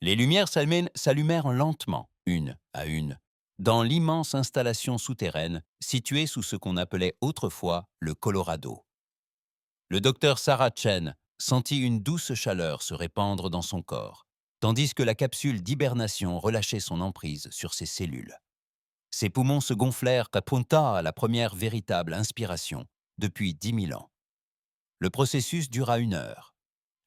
Les lumières s'allumèrent lentement, une à une, dans l'immense installation souterraine située sous ce qu'on appelait autrefois le Colorado. Le docteur Sarah Chen sentit une douce chaleur se répandre dans son corps, tandis que la capsule d'hibernation relâchait son emprise sur ses cellules. Ses poumons se gonflèrent à Punta à la première véritable inspiration depuis 10 000 ans. Le processus dura 1 heure.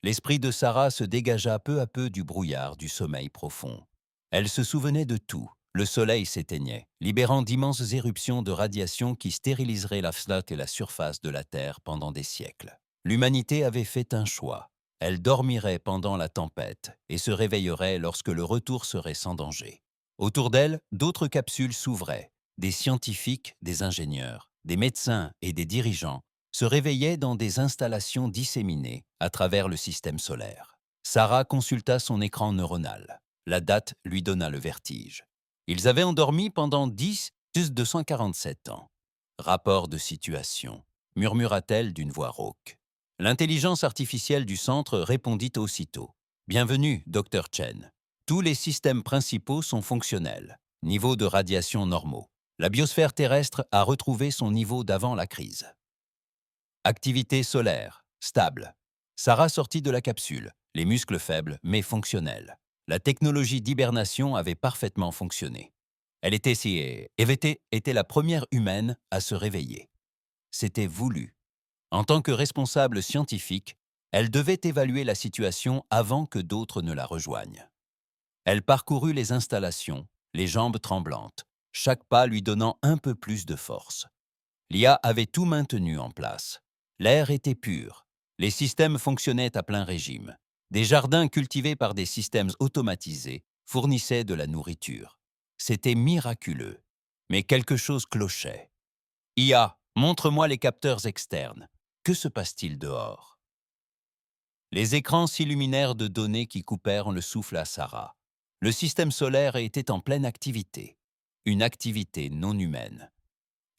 L'esprit de Sarah se dégagea peu à peu du brouillard du sommeil profond. Elle se souvenait de tout. Le soleil s'éteignait, libérant d'immenses éruptions de radiation qui stériliseraient la flotte et la surface de la Terre pendant des siècles. L'humanité avait fait un choix. Elle dormirait pendant la tempête et se réveillerait lorsque le retour serait sans danger. Autour d'elle, d'autres capsules s'ouvraient. Des scientifiques, des ingénieurs, des médecins et des dirigeants se réveillaient dans des installations disséminées à travers le système solaire. Sarah consulta son écran neuronal. La date lui donna le vertige. Ils avaient endormi pendant 247 ans. Rapport de situation, murmura-t-elle d'une voix rauque. L'intelligence artificielle du centre répondit aussitôt. Bienvenue, Dr. Chen. Tous les systèmes principaux sont fonctionnels. Niveau de radiation normaux. La biosphère terrestre a retrouvé son niveau d'avant la crise. Activité solaire, stable. Sarah sortit de la capsule, les muscles faibles mais fonctionnels. La technologie d'hibernation avait parfaitement fonctionné. Elle était la première humaine à se réveiller. C'était voulu. En tant que responsable scientifique, elle devait évaluer la situation avant que d'autres ne la rejoignent. Elle parcourut les installations, les jambes tremblantes, chaque pas lui donnant un peu plus de force. L'IA avait tout maintenu en place. L'air était pur. Les systèmes fonctionnaient à plein régime. Des jardins cultivés par des systèmes automatisés fournissaient de la nourriture. C'était miraculeux. Mais quelque chose clochait. IA, montre-moi les capteurs externes. Que se passe-t-il dehors? Les écrans s'illuminèrent de données qui coupèrent le souffle à Sarah. Le système solaire était en pleine activité. Une activité non humaine.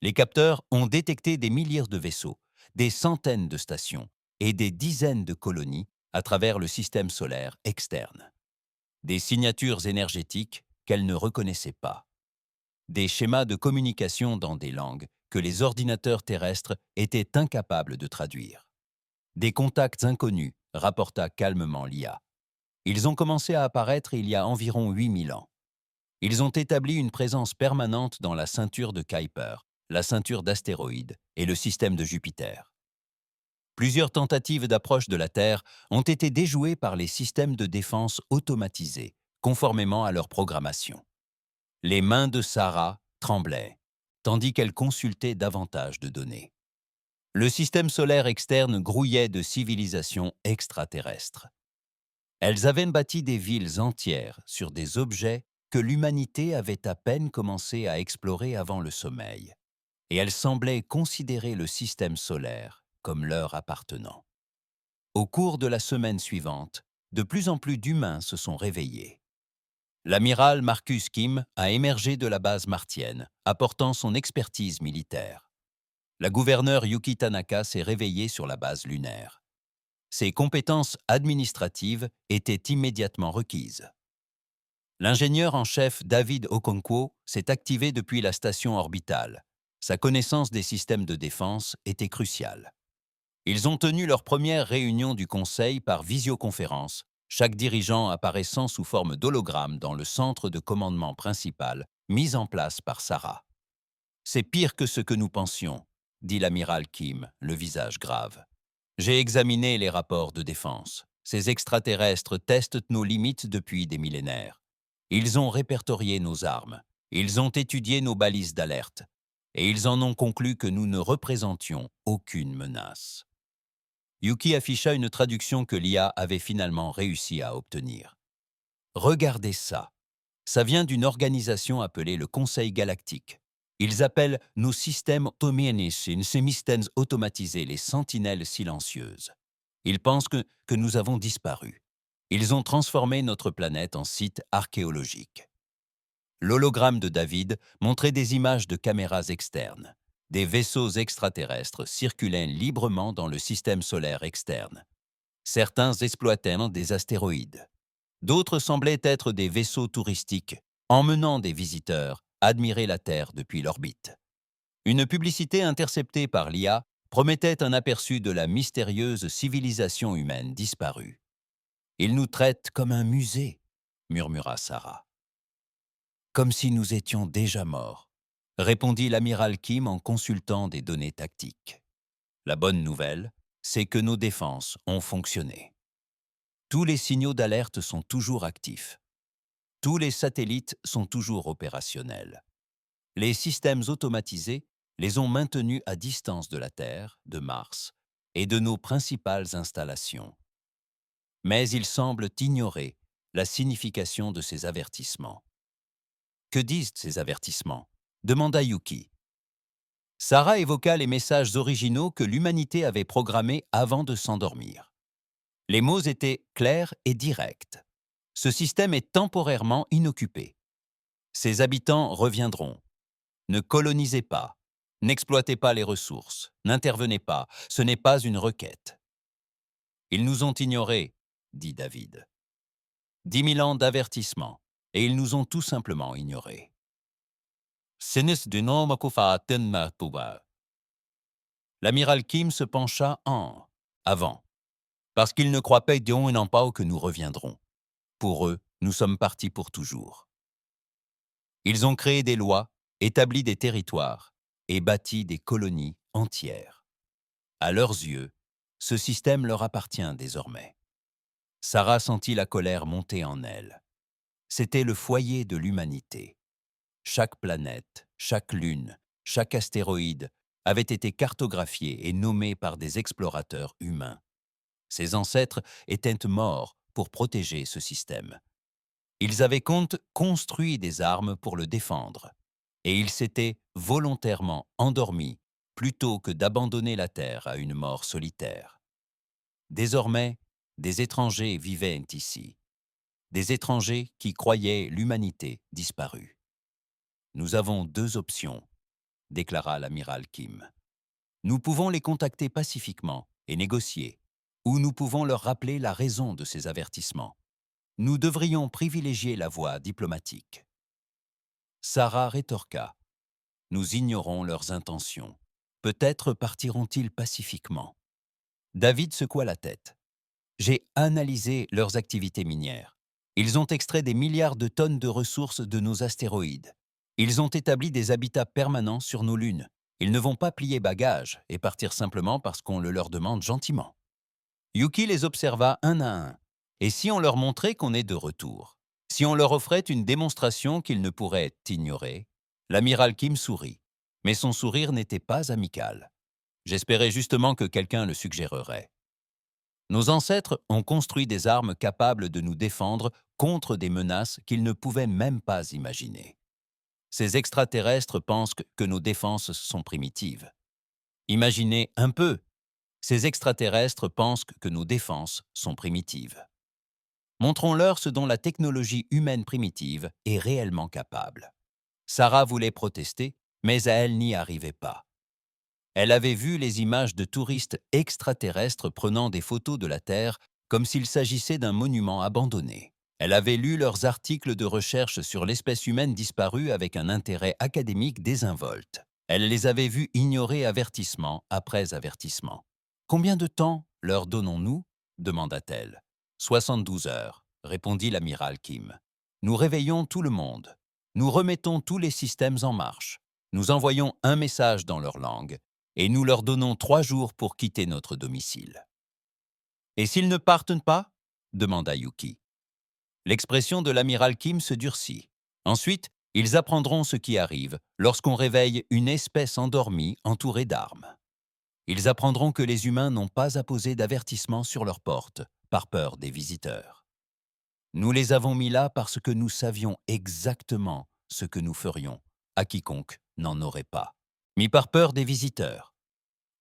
Les capteurs ont détecté des milliers de vaisseaux, des centaines de stations et des dizaines de colonies à travers le système solaire externe. Des signatures énergétiques qu'elles ne reconnaissaient pas. Des schémas de communication dans des langues que les ordinateurs terrestres étaient incapables de traduire. Des contacts inconnus, rapporta calmement l'IA. Ils ont commencé à apparaître il y a environ 8 000 ans. Ils ont établi une présence permanente dans la ceinture de Kuiper, la ceinture d'astéroïdes et le système de Jupiter. Plusieurs tentatives d'approche de la Terre ont été déjouées par les systèmes de défense automatisés, conformément à leur programmation. Les mains de Sarah tremblaient, tandis qu'elle consultait davantage de données. Le système solaire externe grouillait de civilisations extraterrestres. Elles avaient bâti des villes entières sur des objets que l'humanité avait à peine commencé à explorer avant le sommeil, et elles semblaient considérer le système solaire comme leur appartenant. Au cours de la semaine suivante, de plus en plus d'humains se sont réveillés. L'amiral Marcus Kim a émergé de la base martienne, apportant son expertise militaire. La gouverneure Yuki Tanaka s'est réveillée sur la base lunaire. Ses compétences administratives étaient immédiatement requises. L'ingénieur en chef David Okonkwo s'est activé depuis la station orbitale. Sa connaissance des systèmes de défense était cruciale. Ils ont tenu leur première réunion du Conseil par visioconférence, chaque dirigeant apparaissant sous forme d'hologramme dans le centre de commandement principal mis en place par Sarah. « C'est pire que ce que nous pensions », dit l'amiral Kim, le visage grave. « J'ai examiné les rapports de défense. Ces extraterrestres testent nos limites depuis des millénaires. Ils ont répertorié nos armes. Ils ont étudié nos balises d'alerte. Et ils en ont conclu que nous ne représentions aucune menace. » Yuki afficha une traduction que l'IA avait finalement réussi à obtenir. « Regardez ça. Ça vient d'une organisation appelée le Conseil galactique. Ils appellent nos systèmes automatisés, ces systèmes automatisés, les sentinelles silencieuses. Ils pensent que nous avons disparu. Ils ont transformé notre planète en site archéologique. » L'hologramme de David montrait des images de caméras externes. Des vaisseaux extraterrestres circulaient librement dans le système solaire externe. Certains exploitaient des astéroïdes. D'autres semblaient être des vaisseaux touristiques, emmenant des visiteurs admirer la Terre depuis l'orbite. Une publicité interceptée par l'IA promettait un aperçu de la mystérieuse civilisation humaine disparue. « Ils nous traitent comme un musée », murmura Sarah. « Comme si nous étions déjà morts », répondit l'amiral Kim en consultant des données tactiques. La bonne nouvelle, c'est que nos défenses ont fonctionné. Tous les signaux d'alerte sont toujours actifs. Tous les satellites sont toujours opérationnels. Les systèmes automatisés les ont maintenus à distance de la Terre, de Mars et de nos principales installations. Mais ils semblent ignorer la signification de ces avertissements. « Que disent ces avertissements ?» demanda Yuki. Sarah évoqua les messages originaux que l'humanité avait programmés avant de s'endormir. Les mots étaient clairs et directs. Ce système est temporairement inoccupé. Ses habitants reviendront. Ne colonisez pas. N'exploitez pas les ressources. N'intervenez pas. Ce n'est pas une requête. Ils nous ont ignorés, dit David. 10 000 ans d'avertissement, et ils nous ont tout simplement ignorés. L'amiral Kim se pencha avant, parce qu'ils ne croient pas que nous reviendrons. Pour eux, nous sommes partis pour toujours. Ils ont créé des lois, établi des territoires et bâti des colonies entières. À leurs yeux, ce système leur appartient désormais. Sarah sentit la colère monter en elle. C'était le foyer de l'humanité. Chaque planète, chaque lune, chaque astéroïde avait été cartographié et nommé par des explorateurs humains. Ses ancêtres étaient morts pour protéger ce système. Ils avaient construit des armes pour le défendre, et ils s'étaient volontairement endormis plutôt que d'abandonner la Terre à une mort solitaire. Désormais, des étrangers vivaient ici, des étrangers qui croyaient l'humanité disparue. « Nous avons 2 options », déclara l'amiral Kim. « Nous pouvons les contacter pacifiquement et négocier, ou nous pouvons leur rappeler la raison de ces avertissements. Nous devrions privilégier la voie diplomatique. » Sarah rétorqua. « Nous ignorons leurs intentions. Peut-être partiront-ils pacifiquement. » David secoua la tête. « J'ai analysé leurs activités minières. Ils ont extrait des milliards de tonnes de ressources de nos astéroïdes. Ils ont établi des habitats permanents sur nos lunes. Ils ne vont pas plier bagages et partir simplement parce qu'on le leur demande gentiment. » Yuki les observa un à un. Et si on leur montrait qu'on est de retour? Si on leur offrait une démonstration qu'ils ne pourraient ignorer? L'amiral Kim sourit, mais son sourire n'était pas amical. J'espérais justement que quelqu'un le suggérerait. Nos ancêtres ont construit des armes capables de nous défendre contre des menaces qu'ils ne pouvaient même pas imaginer. Ces extraterrestres pensent que nos défenses sont primitives. Imaginez un peu, ces extraterrestres pensent que nos défenses sont primitives. Montrons-leur ce dont la technologie humaine primitive est réellement capable. Sarah voulait protester, mais elle n'y arrivait pas. Elle avait vu les images de touristes extraterrestres prenant des photos de la Terre comme s'il s'agissait d'un monument abandonné. Elle avait lu leurs articles de recherche sur l'espèce humaine disparue avec un intérêt académique désinvolte. Elle les avait vus ignorer avertissement après avertissement. « Combien de temps leur donnons-nous » demanda-t-elle. « 72 heures, répondit l'amiral Kim. Nous réveillons tout le monde. Nous remettons tous les systèmes en marche. Nous envoyons un message dans leur langue et nous leur donnons 3 jours pour quitter notre domicile. »« Et s'ils ne partent pas » demanda Yuki. L'expression de l'amiral Kim se durcit. Ensuite, ils apprendront ce qui arrive lorsqu'on réveille une espèce endormie entourée d'armes. Ils apprendront que les humains n'ont pas à poser d'avertissement sur leurs portes, par peur des visiteurs. Nous les avons mis là parce que nous savions exactement ce que nous ferions à quiconque n'en aurait pas, mis par peur des visiteurs.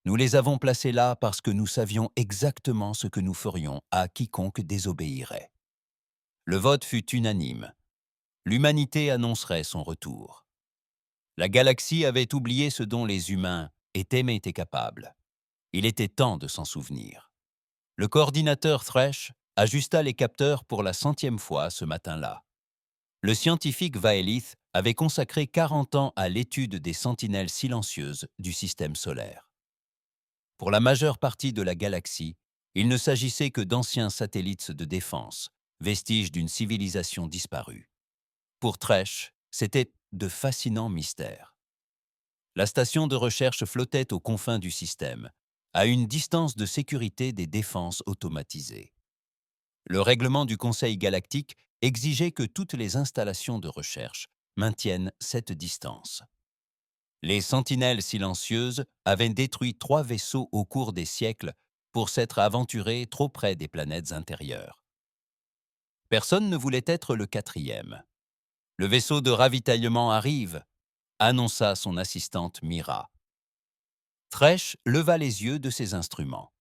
Nous les avons placés là parce que nous savions exactement ce que nous ferions à quiconque désobéirait. Le vote fut unanime. L'humanité annoncerait son retour. La galaxie avait oublié ce dont les humains étaient capables. Il était temps de s'en souvenir. Le coordinateur Thresh ajusta les capteurs pour la 100e fois ce matin-là. Le scientifique Vaelith avait consacré 40 ans à l'étude des sentinelles silencieuses du système solaire. Pour la majeure partie de la galaxie, il ne s'agissait que d'anciens satellites de défense, vestiges d'une civilisation disparue. Pour Tresh, c'était de fascinants mystères. La station de recherche flottait aux confins du système, à une distance de sécurité des défenses automatisées. Le règlement du Conseil galactique exigeait que toutes les installations de recherche maintiennent cette distance. Les sentinelles silencieuses avaient détruit 3 vaisseaux au cours des siècles pour s'être aventurés trop près des planètes intérieures. Personne ne voulait être le 4e. « Le vaisseau de ravitaillement arrive », annonça son assistante Mira. Tresh leva les yeux de ses instruments.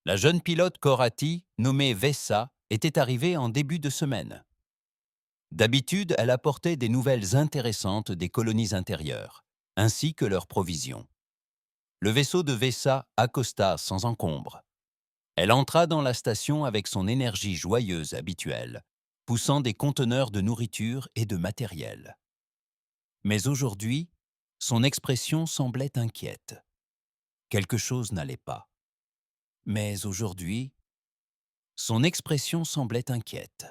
La jeune pilote Korati, nommée Vessa, était arrivée en début de semaine. D'habitude, elle apportait des nouvelles intéressantes des colonies intérieures, ainsi que leurs provisions. Le vaisseau de Vessa accosta sans encombre. Elle entra dans la station avec son énergie joyeuse habituelle, poussant des conteneurs de nourriture et de matériel. Mais aujourd'hui, son expression semblait inquiète. Quelque chose n'allait pas. Mais aujourd'hui, son expression semblait inquiète.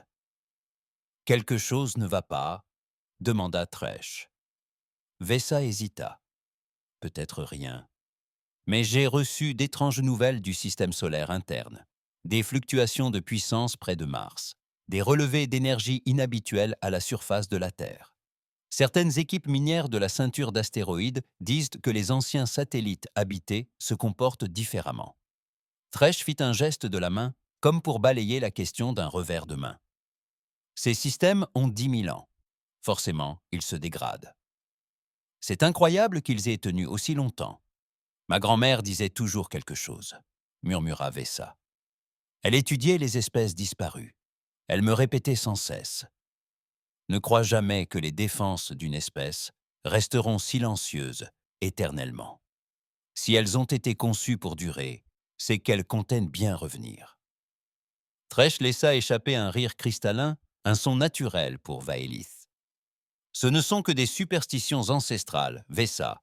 « Quelque chose ne va pas ?» demanda Tresh. Vessa hésita. « Peut-être rien. Mais j'ai reçu d'étranges nouvelles du système solaire interne, des fluctuations de puissance près de Mars, des relevés d'énergie inhabituels à la surface de la Terre. Certaines équipes minières de la ceinture d'astéroïdes disent que les anciens satellites habités se comportent différemment. » Tresh fit un geste de la main, comme pour balayer la question d'un revers de main. Ces systèmes ont 10 000 ans. Forcément, ils se dégradent. C'est incroyable qu'ils aient tenu aussi longtemps. Ma grand-mère disait toujours quelque chose, murmura Vessa. Elle étudiait les espèces disparues. Elle me répétait sans cesse. Ne crois jamais que les défenses d'une espèce resteront silencieuses éternellement. Si elles ont été conçues pour durer, c'est qu'elles comptent bien revenir. Tresh laissa échapper un rire cristallin, un son naturel pour Vaelith. Ce ne sont que des superstitions ancestrales, Vessa.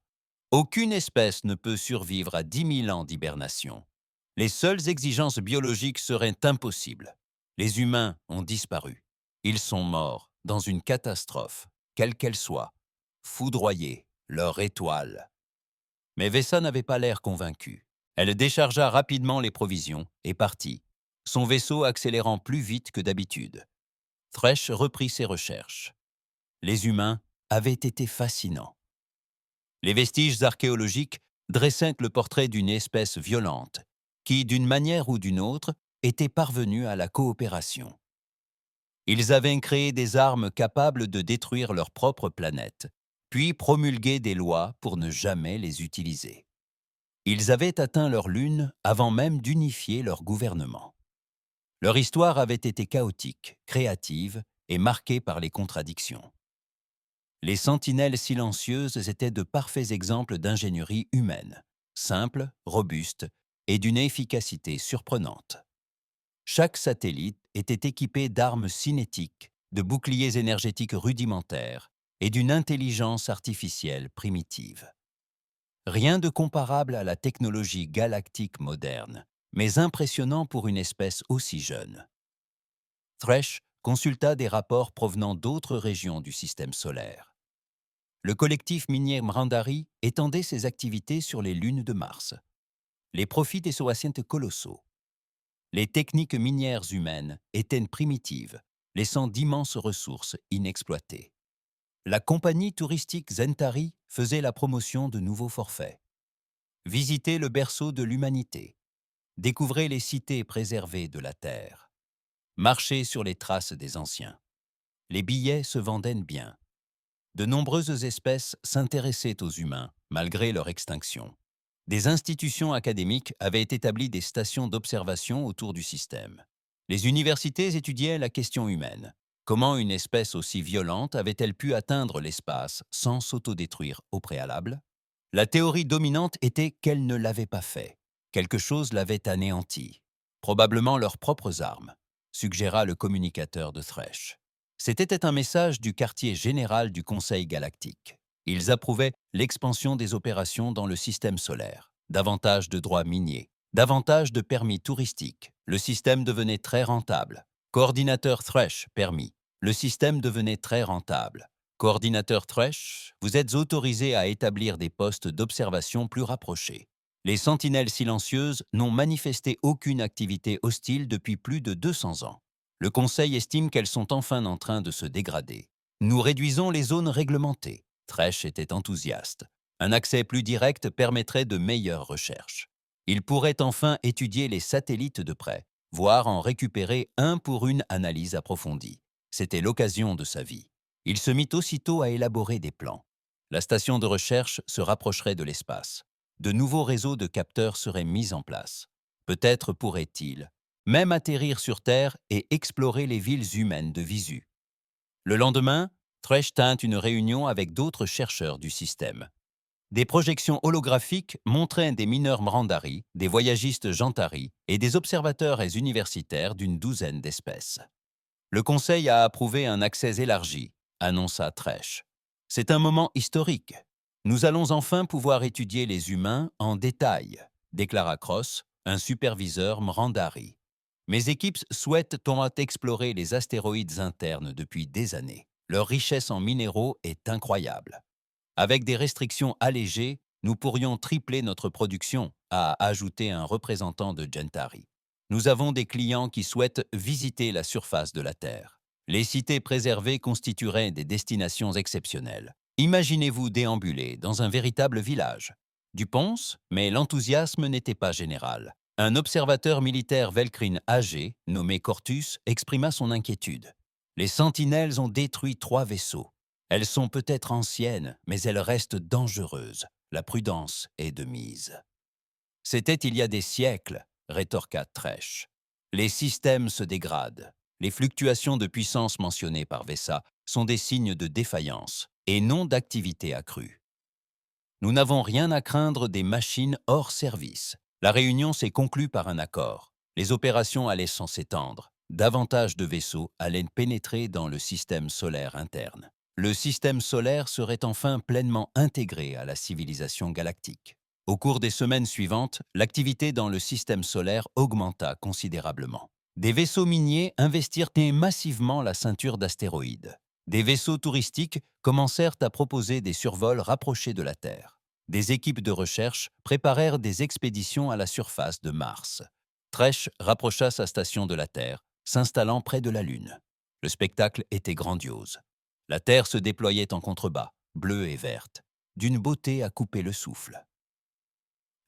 Aucune espèce ne peut survivre à 10 000 ans d'hibernation. Les seules exigences biologiques seraient impossibles. Les humains ont disparu. Ils sont morts dans une catastrophe, quelle qu'elle soit, foudroyés, leur étoile. Mais Vessa n'avait pas l'air convaincue. Elle déchargea rapidement les provisions et partit, son vaisseau accélérant plus vite que d'habitude. Tresh reprit ses recherches. Les humains avaient été fascinants. Les vestiges archéologiques dressaient le portrait d'une espèce violente qui, d'une manière ou d'une autre, était parvenue à la coopération. Ils avaient créé des armes capables de détruire leur propre planète, puis promulgué des lois pour ne jamais les utiliser. Ils avaient atteint leur lune avant même d'unifier leur gouvernement. Leur histoire avait été chaotique, créative et marquée par les contradictions. Les sentinelles silencieuses étaient de parfaits exemples d'ingénierie humaine, simple, robuste et d'une efficacité surprenante. Chaque satellite était équipé d'armes cinétiques, de boucliers énergétiques rudimentaires et d'une intelligence artificielle primitive. Rien de comparable à la technologie galactique moderne, mais impressionnant pour une espèce aussi jeune. Tresh consulta des rapports provenant d'autres régions du système solaire. Le collectif minier Mrandari étendait ses activités sur les lunes de Mars. Les profits étaient colossaux. Les techniques minières humaines étaient primitives, laissant d'immenses ressources inexploitées. La compagnie touristique Zentari faisait la promotion de nouveaux forfaits. Visiter le berceau de l'humanité, découvrir les cités préservées de la Terre, marcher sur les traces des anciens. Les billets se vendaient bien. De nombreuses espèces s'intéressaient aux humains, malgré leur extinction. Des institutions académiques avaient établi des stations d'observation autour du système. Les universités étudiaient la question humaine. Comment une espèce aussi violente avait-elle pu atteindre l'espace sans s'autodétruire au préalable? La théorie dominante était qu'elle ne l'avait pas fait. Quelque chose l'avait anéanti. Probablement leurs propres armes. suggéra le communicateur de Thresh. C'était un message du quartier général du Conseil galactique. Ils approuvaient l'expansion des opérations dans le système solaire, davantage de droits miniers, davantage de permis touristiques. Le système devenait très rentable. Coordinateur Thresh, permis. Le système devenait très rentable. Coordinateur Thresh, vous êtes autorisé à établir des postes d'observation plus rapprochés. Les sentinelles silencieuses n'ont manifesté aucune activité hostile depuis plus de 200 ans. Le Conseil estime qu'elles sont enfin en train de se dégrader. Nous réduisons les zones réglementées. Thresh était enthousiaste. Un accès plus direct permettrait de meilleures recherches. Il pourrait enfin étudier les satellites de près, voire en récupérer un pour une analyse approfondie. C'était l'occasion de sa vie. Il se mit aussitôt à élaborer des plans. La station de recherche se rapprocherait de l'espace. De nouveaux réseaux de capteurs seraient mis en place. Peut-être pourrait-il même atterrir sur Terre et explorer les villes humaines de visu. Le lendemain, Thresh tint une réunion avec d'autres chercheurs du système. Des projections holographiques montraient des mineurs Mrandari, des voyagistes Jantari et des observateurs et universitaires d'une douzaine d'espèces. Le Conseil a approuvé un accès élargi, annonça Thresh. C'est un moment historique. Nous allons enfin pouvoir étudier les humains en détail, déclara Cross, un superviseur Mrandari. Mes équipes souhaitent explorer les astéroïdes internes depuis des années. Leur richesse en minéraux est incroyable. Avec des restrictions allégées, nous pourrions tripler notre production, a ajouté un représentant de Gentari. Nous avons des clients qui souhaitent visiter la surface de la Terre. Les cités préservées constitueraient des destinations exceptionnelles. Imaginez-vous déambuler dans un véritable village. Du ponce, mais l'enthousiasme n'était pas général. Un observateur militaire Velkrine âgé, nommé Cortus, exprima son inquiétude. Les sentinelles ont détruit 3 vaisseaux. Elles sont peut-être anciennes, mais elles restent dangereuses. La prudence est de mise. C'était il y a des siècles, rétorqua Thresh. Les systèmes se dégradent. Les fluctuations de puissance mentionnées par Vessa sont des signes de défaillance et non d'activité accrue. Nous n'avons rien à craindre des machines hors service. La réunion s'est conclue par un accord. Les opérations allaient s'étendre. Davantage de vaisseaux allaient pénétrer dans le système solaire interne. Le système solaire serait enfin pleinement intégré à la civilisation galactique. Au cours des semaines suivantes, l'activité dans le système solaire augmenta considérablement. Des vaisseaux miniers investirent massivement la ceinture d'astéroïdes. Des vaisseaux touristiques commencèrent à proposer des survols rapprochés de la Terre. Des équipes de recherche préparèrent des expéditions à la surface de Mars. Thresh rapprocha sa station de la Terre, s'installant près de la Lune. Le spectacle était grandiose. La Terre se déployait en contrebas, bleue et verte, d'une beauté à couper le souffle.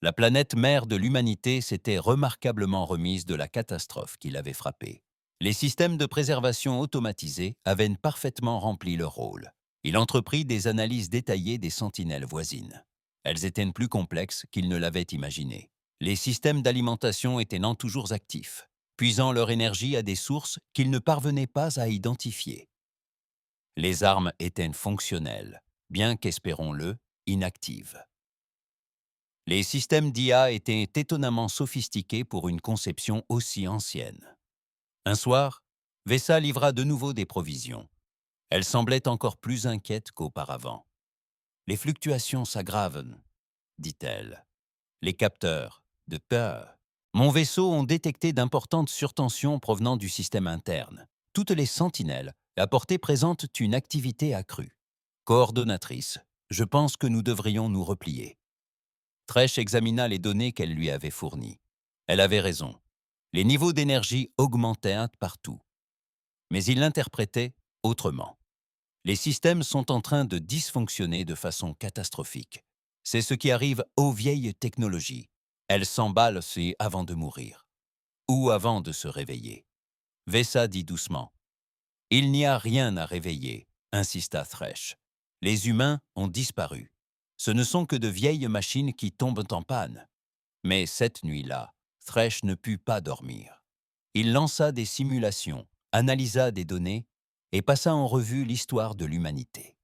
La planète mère de l'humanité s'était remarquablement remise de la catastrophe qui l'avait frappée. Les systèmes de préservation automatisés avaient parfaitement rempli leur rôle. Il entreprit des analyses détaillées des sentinelles voisines. Elles étaient plus complexes qu'il ne l'avait imaginé. Les systèmes d'alimentation étaient non toujours actifs, puisant leur énergie à des sources qu'ils ne parvenaient pas à identifier. Les armes étaient fonctionnelles, bien qu'espérons-le, inactives. Les systèmes d'IA étaient étonnamment sophistiqués pour une conception aussi ancienne. Un soir, Vessa livra de nouveau des provisions. Elle semblait encore plus inquiète qu'auparavant. « Les fluctuations s'aggravent, dit-elle. Les capteurs, de peur. Mon vaisseau ont détecté d'importantes surtensions provenant du système interne. Toutes les sentinelles à portée présentent une activité accrue. Coordonnatrice, je pense que nous devrions nous replier. » Thresh examina les données qu'elle lui avait fournies. Elle avait raison. Les niveaux d'énergie augmentaient partout. Mais il l'interprétait autrement. Les systèmes sont en train de dysfonctionner de façon catastrophique. C'est ce qui arrive aux vieilles technologies. Elles s'emballent avant de mourir. Ou avant de se réveiller. Vessa dit doucement. « Il n'y a rien à réveiller, insista Thresh. Les humains ont disparu. Ce ne sont que de vieilles machines qui tombent en panne. » Mais cette nuit-là, Thresh ne put pas dormir. Il lança des simulations, analysa des données et passa en revue l'histoire de l'humanité.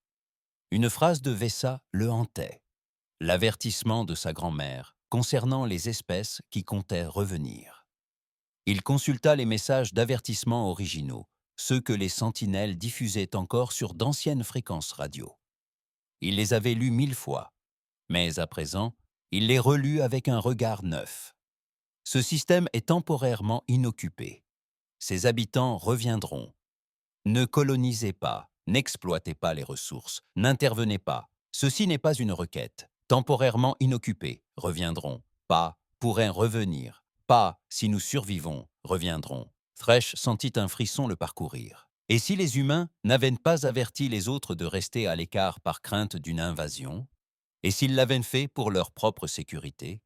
Une phrase de Vessa le hantait. L'avertissement de sa grand-mère concernant les espèces qui comptaient revenir. Il consulta les messages d'avertissement originaux, ceux que les sentinelles diffusaient encore sur d'anciennes fréquences radio. Il les avait lus 1000 fois, mais à présent, il les relut avec un regard neuf. Ce système est temporairement inoccupé. Ses habitants reviendront. Ne colonisez pas, n'exploitez pas les ressources, n'intervenez pas. Ceci n'est pas une requête. Temporairement inoccupés, reviendront. Pas, pourraient revenir. Pas, si nous survivons, reviendront. Thresh sentit un frisson le parcourir. Et si les humains n'avaient pas averti les autres de rester à l'écart par crainte d'une invasion? Et s'ils l'avaient fait pour leur propre sécurité?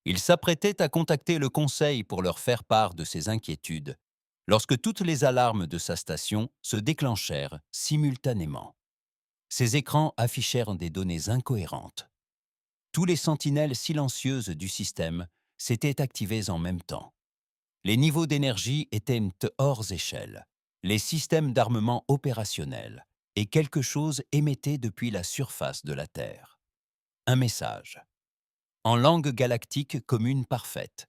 Il s'apprêtait à contacter le conseil pour leur faire part de ses inquiétudes, lorsque toutes les alarmes de sa station se déclenchèrent simultanément. Ses écrans affichèrent des données incohérentes. Tous les sentinelles silencieuses du système s'étaient activées en même temps. Les niveaux d'énergie étaient hors échelle, les systèmes d'armement opérationnels, et quelque chose émettait depuis la surface de la Terre. Un message. En langue galactique commune parfaite.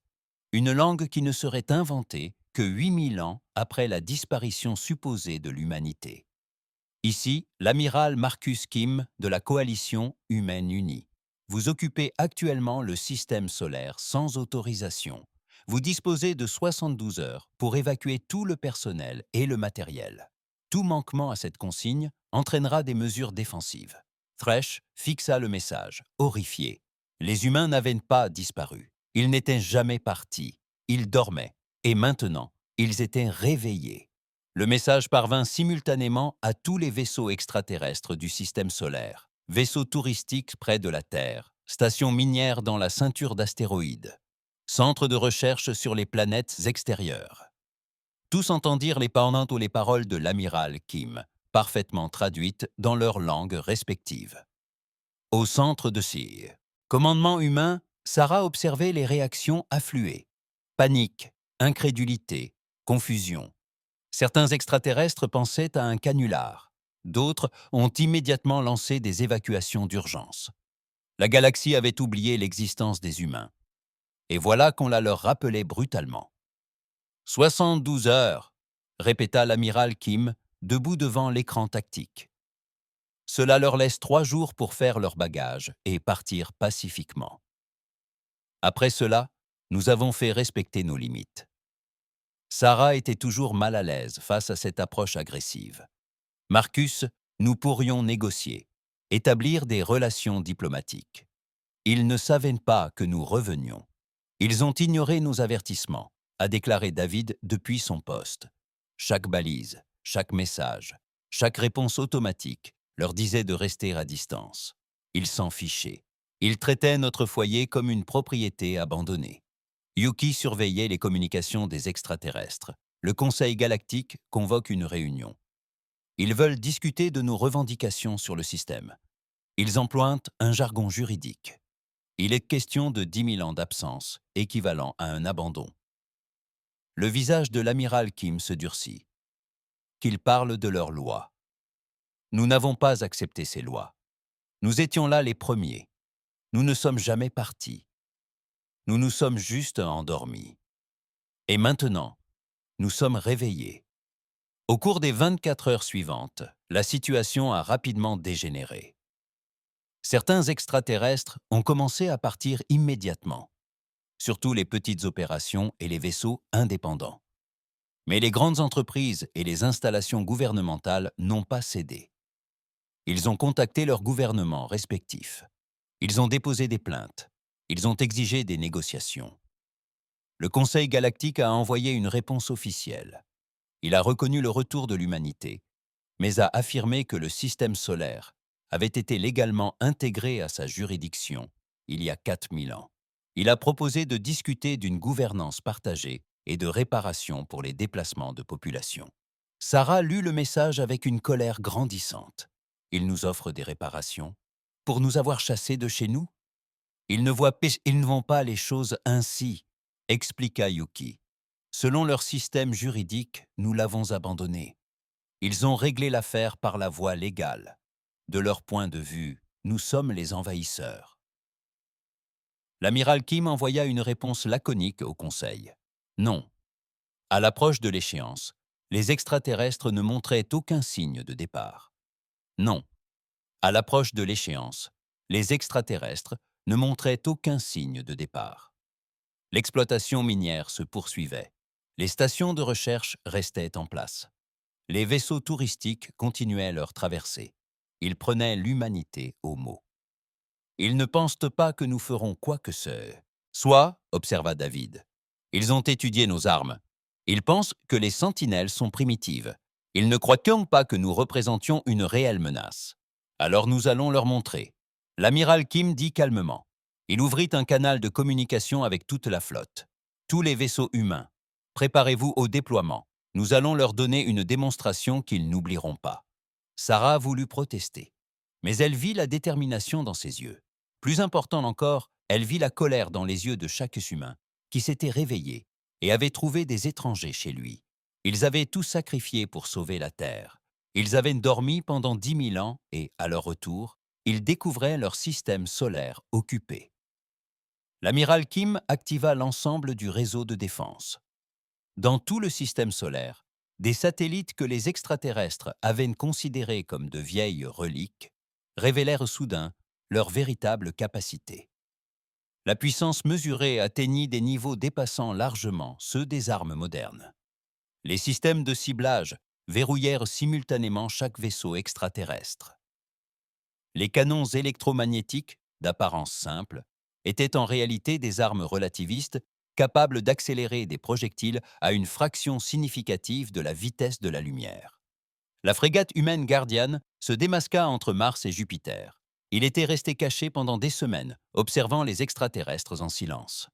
Une langue qui ne serait inventée que 8000 ans après la disparition supposée de l'humanité. Ici, l'amiral Marcus Kim de la Coalition humaine unie. Vous occupez actuellement le système solaire sans autorisation. Vous disposez de 72 heures pour évacuer tout le personnel et le matériel. Tout manquement à cette consigne entraînera des mesures défensives. Thresh fixa le message, horrifié. Les humains n'avaient pas disparu. Ils n'étaient jamais partis. Ils dormaient. Et maintenant, ils étaient réveillés. Le message parvint simultanément à tous les vaisseaux extraterrestres du système solaire, vaisseaux touristiques près de la Terre, stations minières dans la ceinture d'astéroïdes, centres de recherche sur les planètes extérieures. Tous entendirent les paroles de l'amiral Kim, parfaitement traduites dans leurs langues respectives. Au centre de Cyr, commandement humain, Sarah observait les réactions affluer. Panique, incrédulité, confusion. Certains extraterrestres pensaient à un canular. D'autres ont immédiatement lancé des évacuations d'urgence. La galaxie avait oublié l'existence des humains. Et voilà qu'on la leur rappelait brutalement. « 72 heures !» répéta l'amiral Kim, debout devant l'écran tactique. Cela leur laisse 3 jours pour faire leur bagage et partir pacifiquement. Après cela, nous avons fait respecter nos limites. Sarah était toujours mal à l'aise face à cette approche agressive. Marcus, nous pourrions négocier, établir des relations diplomatiques. Ils ne savaient pas que nous revenions. Ils ont ignoré nos avertissements, a déclaré David depuis son poste. Chaque balise, chaque message, chaque réponse automatique leur disait de rester à distance. Ils s'en fichaient. Ils traitaient notre foyer comme une propriété abandonnée. Yuki surveillait les communications des extraterrestres. Le Conseil galactique convoque une réunion. Ils veulent discuter de nos revendications sur le système. Ils emploient un jargon juridique. Il est question de 10 000 ans d'absence, équivalent à un abandon. Le visage de l'amiral Kim se durcit. Qu'ils parlent de leurs lois. Nous n'avons pas accepté ces lois. Nous étions là les premiers. Nous ne sommes jamais partis. Nous nous sommes juste endormis. Et maintenant, nous sommes réveillés. Au cours des 24 heures suivantes, la situation a rapidement dégénéré. Certains extraterrestres ont commencé à partir immédiatement, surtout les petites opérations et les vaisseaux indépendants. Mais les grandes entreprises et les installations gouvernementales n'ont pas cédé. Ils ont contacté leurs gouvernements respectifs. Ils ont déposé des plaintes. Ils ont exigé des négociations. Le Conseil galactique a envoyé une réponse officielle. Il a reconnu le retour de l'humanité, mais a affirmé que le système solaire avait été légalement intégré à sa juridiction il y a 4000 ans. Il a proposé de discuter d'une gouvernance partagée et de réparation pour les déplacements de population. Sarah lut le message avec une colère grandissante. Il nous offre des réparations pour nous avoir chassés de chez nous? Ils ne vont pas les choses ainsi, expliqua Yuki. Selon leur système juridique, nous l'avons abandonné. Ils ont réglé l'affaire par la voie légale. De leur point de vue, nous sommes les envahisseurs. L'amiral Kim envoya une réponse laconique au Conseil. Non, À l'approche de l'échéance, les extraterrestres ne montraient aucun signe de départ. Non, à l'approche de l'échéance, les extraterrestres ne montraient aucun signe de départ. L'exploitation minière se poursuivait. Les stations de recherche restaient en place. Les vaisseaux touristiques continuaient leur traversée. Ils prenaient l'humanité au mot. Ils ne pensent pas que nous ferons quoi que ce soit, observa David. Ils ont étudié nos armes. Ils pensent que les sentinelles sont primitives. Ils ne croient donc pas que nous représentions une réelle menace. Alors nous allons leur montrer. L'amiral Kim dit calmement. Il ouvrit un canal de communication avec toute la flotte. Tous les vaisseaux humains. Préparez-vous au déploiement. Nous allons leur donner une démonstration qu'ils n'oublieront pas. Sarah voulut protester. Mais elle vit la détermination dans ses yeux. Plus important encore, elle vit la colère dans les yeux de chaque humain, qui s'était réveillé et avait trouvé des étrangers chez lui. Ils avaient tout sacrifié pour sauver la Terre. Ils avaient dormi pendant 10 000 ans et, à leur retour, ils découvraient leur système solaire occupé. L'amiral Kim activa l'ensemble du réseau de défense. Dans tout le système solaire, des satellites que les extraterrestres avaient considérés comme de vieilles reliques révélèrent soudain leur véritable capacité. La puissance mesurée atteignit des niveaux dépassant largement ceux des armes modernes. Les systèmes de ciblage verrouillèrent simultanément chaque vaisseau extraterrestre. Les canons électromagnétiques, d'apparence simple, étaient en réalité des armes relativistes capables d'accélérer des projectiles à une fraction significative de la vitesse de la lumière. La frégate humaine Guardian se démasqua entre Mars et Jupiter. Il était resté caché pendant des semaines, observant les extraterrestres en silence.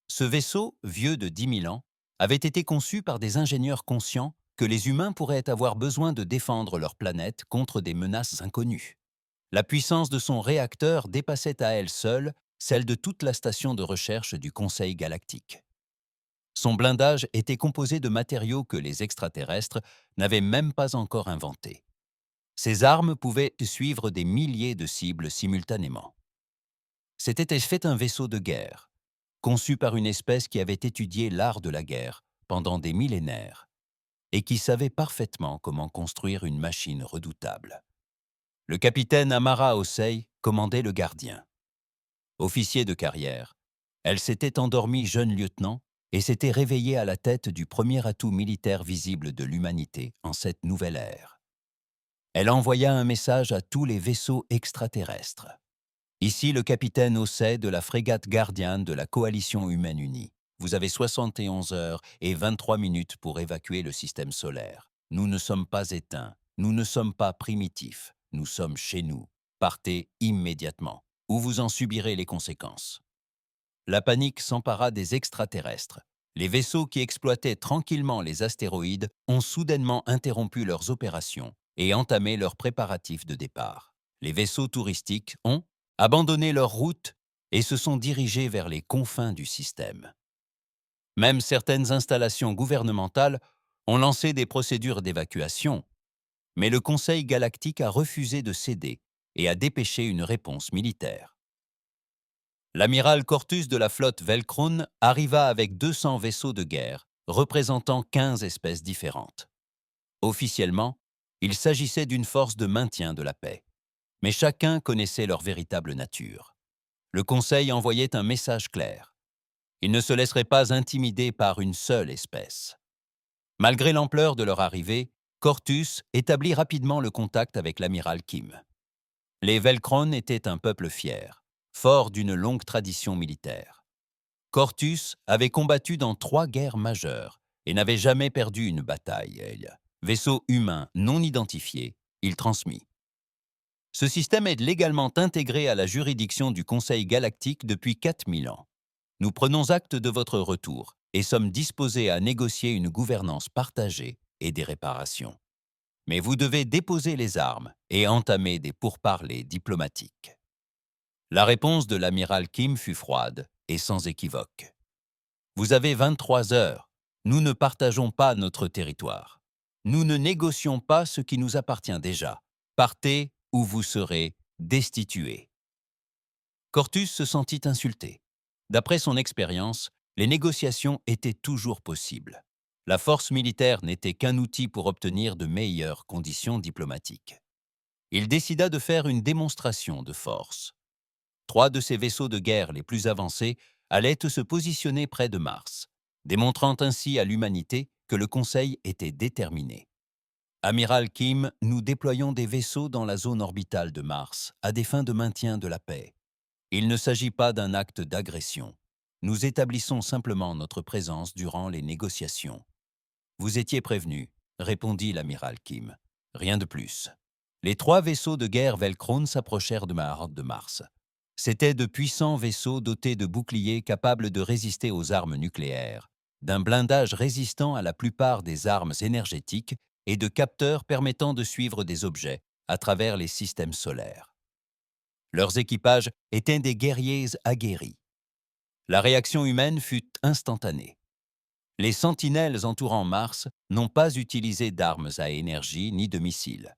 Ce vaisseau, vieux de 10 000 ans, avait été conçu par des ingénieurs conscients que les humains pourraient avoir besoin de défendre leur planète contre des menaces inconnues. La puissance de son réacteur dépassait à elle seule celle de toute la station de recherche du Conseil galactique. Son blindage était composé de matériaux que les extraterrestres n'avaient même pas encore inventés. Ses armes pouvaient suivre des milliers de cibles simultanément. C'était fait un vaisseau de guerre, conçu par une espèce qui avait étudié l'art de la guerre pendant des millénaires et qui savait parfaitement comment construire une machine redoutable. Le capitaine Amara Osei commandait le Gardien. Officier de carrière, elle s'était endormie jeune lieutenant et s'était réveillée à la tête du premier atout militaire visible de l'humanité en cette nouvelle ère. Elle envoya un message à tous les vaisseaux extraterrestres. Ici le capitaine Osei de la frégate Guardian de la Coalition humaine unie. Vous avez 71 heures et 23 minutes pour évacuer le système solaire. Nous ne sommes pas éteints, nous ne sommes pas primitifs, nous sommes chez nous. Partez immédiatement, ou vous en subirez les conséquences. La panique s'empara des extraterrestres. Les vaisseaux qui exploitaient tranquillement les astéroïdes ont soudainement interrompu leurs opérations et entamé leurs préparatifs de départ. Les vaisseaux touristiques ont abandonné leur route et se sont dirigés vers les confins du système. Même certaines installations gouvernementales ont lancé des procédures d'évacuation, mais le Conseil galactique a refusé de céder et a dépêché une réponse militaire. L'amiral Cortus de la flotte Velkron arriva avec 200 vaisseaux de guerre, représentant 15 espèces différentes. Officiellement, il s'agissait d'une force de maintien de la paix, mais chacun connaissait leur véritable nature. Le Conseil envoyait un message clair. Ils ne se laisseraient pas intimider par une seule espèce. Malgré l'ampleur de leur arrivée, Cortus établit rapidement le contact avec l'amiral Kim. Les Velkron étaient un peuple fier, fort d'une longue tradition militaire. Cortus avait combattu dans 3 guerres majeures et n'avait jamais perdu une bataille. Vaisseau humain non identifié, il transmit. Ce système est légalement intégré à la juridiction du Conseil galactique depuis 4000 ans. Nous prenons acte de votre retour et sommes disposés à négocier une gouvernance partagée et des réparations. Mais vous devez déposer les armes et entamer des pourparlers diplomatiques. La réponse de l'amiral Kim fut froide et sans équivoque. Vous avez 23 heures. Nous ne partageons pas notre territoire. Nous ne négocions pas ce qui nous appartient déjà. Partez ou vous serez destitués. Cortus se sentit insulté. D'après son expérience, les négociations étaient toujours possibles. La force militaire n'était qu'un outil pour obtenir de meilleures conditions diplomatiques. Il décida de faire une démonstration de force. 3 de ses vaisseaux de guerre les plus avancés allaient se positionner près de Mars, démontrant ainsi à l'humanité que le Conseil était déterminé. Amiral Kim, nous déployons des vaisseaux dans la zone orbitale de Mars à des fins de maintien de la paix. Il ne s'agit pas d'un acte d'agression. Nous établissons simplement notre présence durant les négociations. Vous étiez prévenu, répondit l'amiral Kim. Rien de plus. Les 3 vaisseaux de guerre Velkron s'approchèrent de Mars. C'étaient de puissants vaisseaux dotés de boucliers capables de résister aux armes nucléaires, d'un blindage résistant à la plupart des armes énergétiques et de capteurs permettant de suivre des objets à travers les systèmes solaires. Leurs équipages étaient des guerriers aguerris. La réaction humaine fut instantanée. Les sentinelles entourant Mars n'ont pas utilisé d'armes à énergie ni de missiles.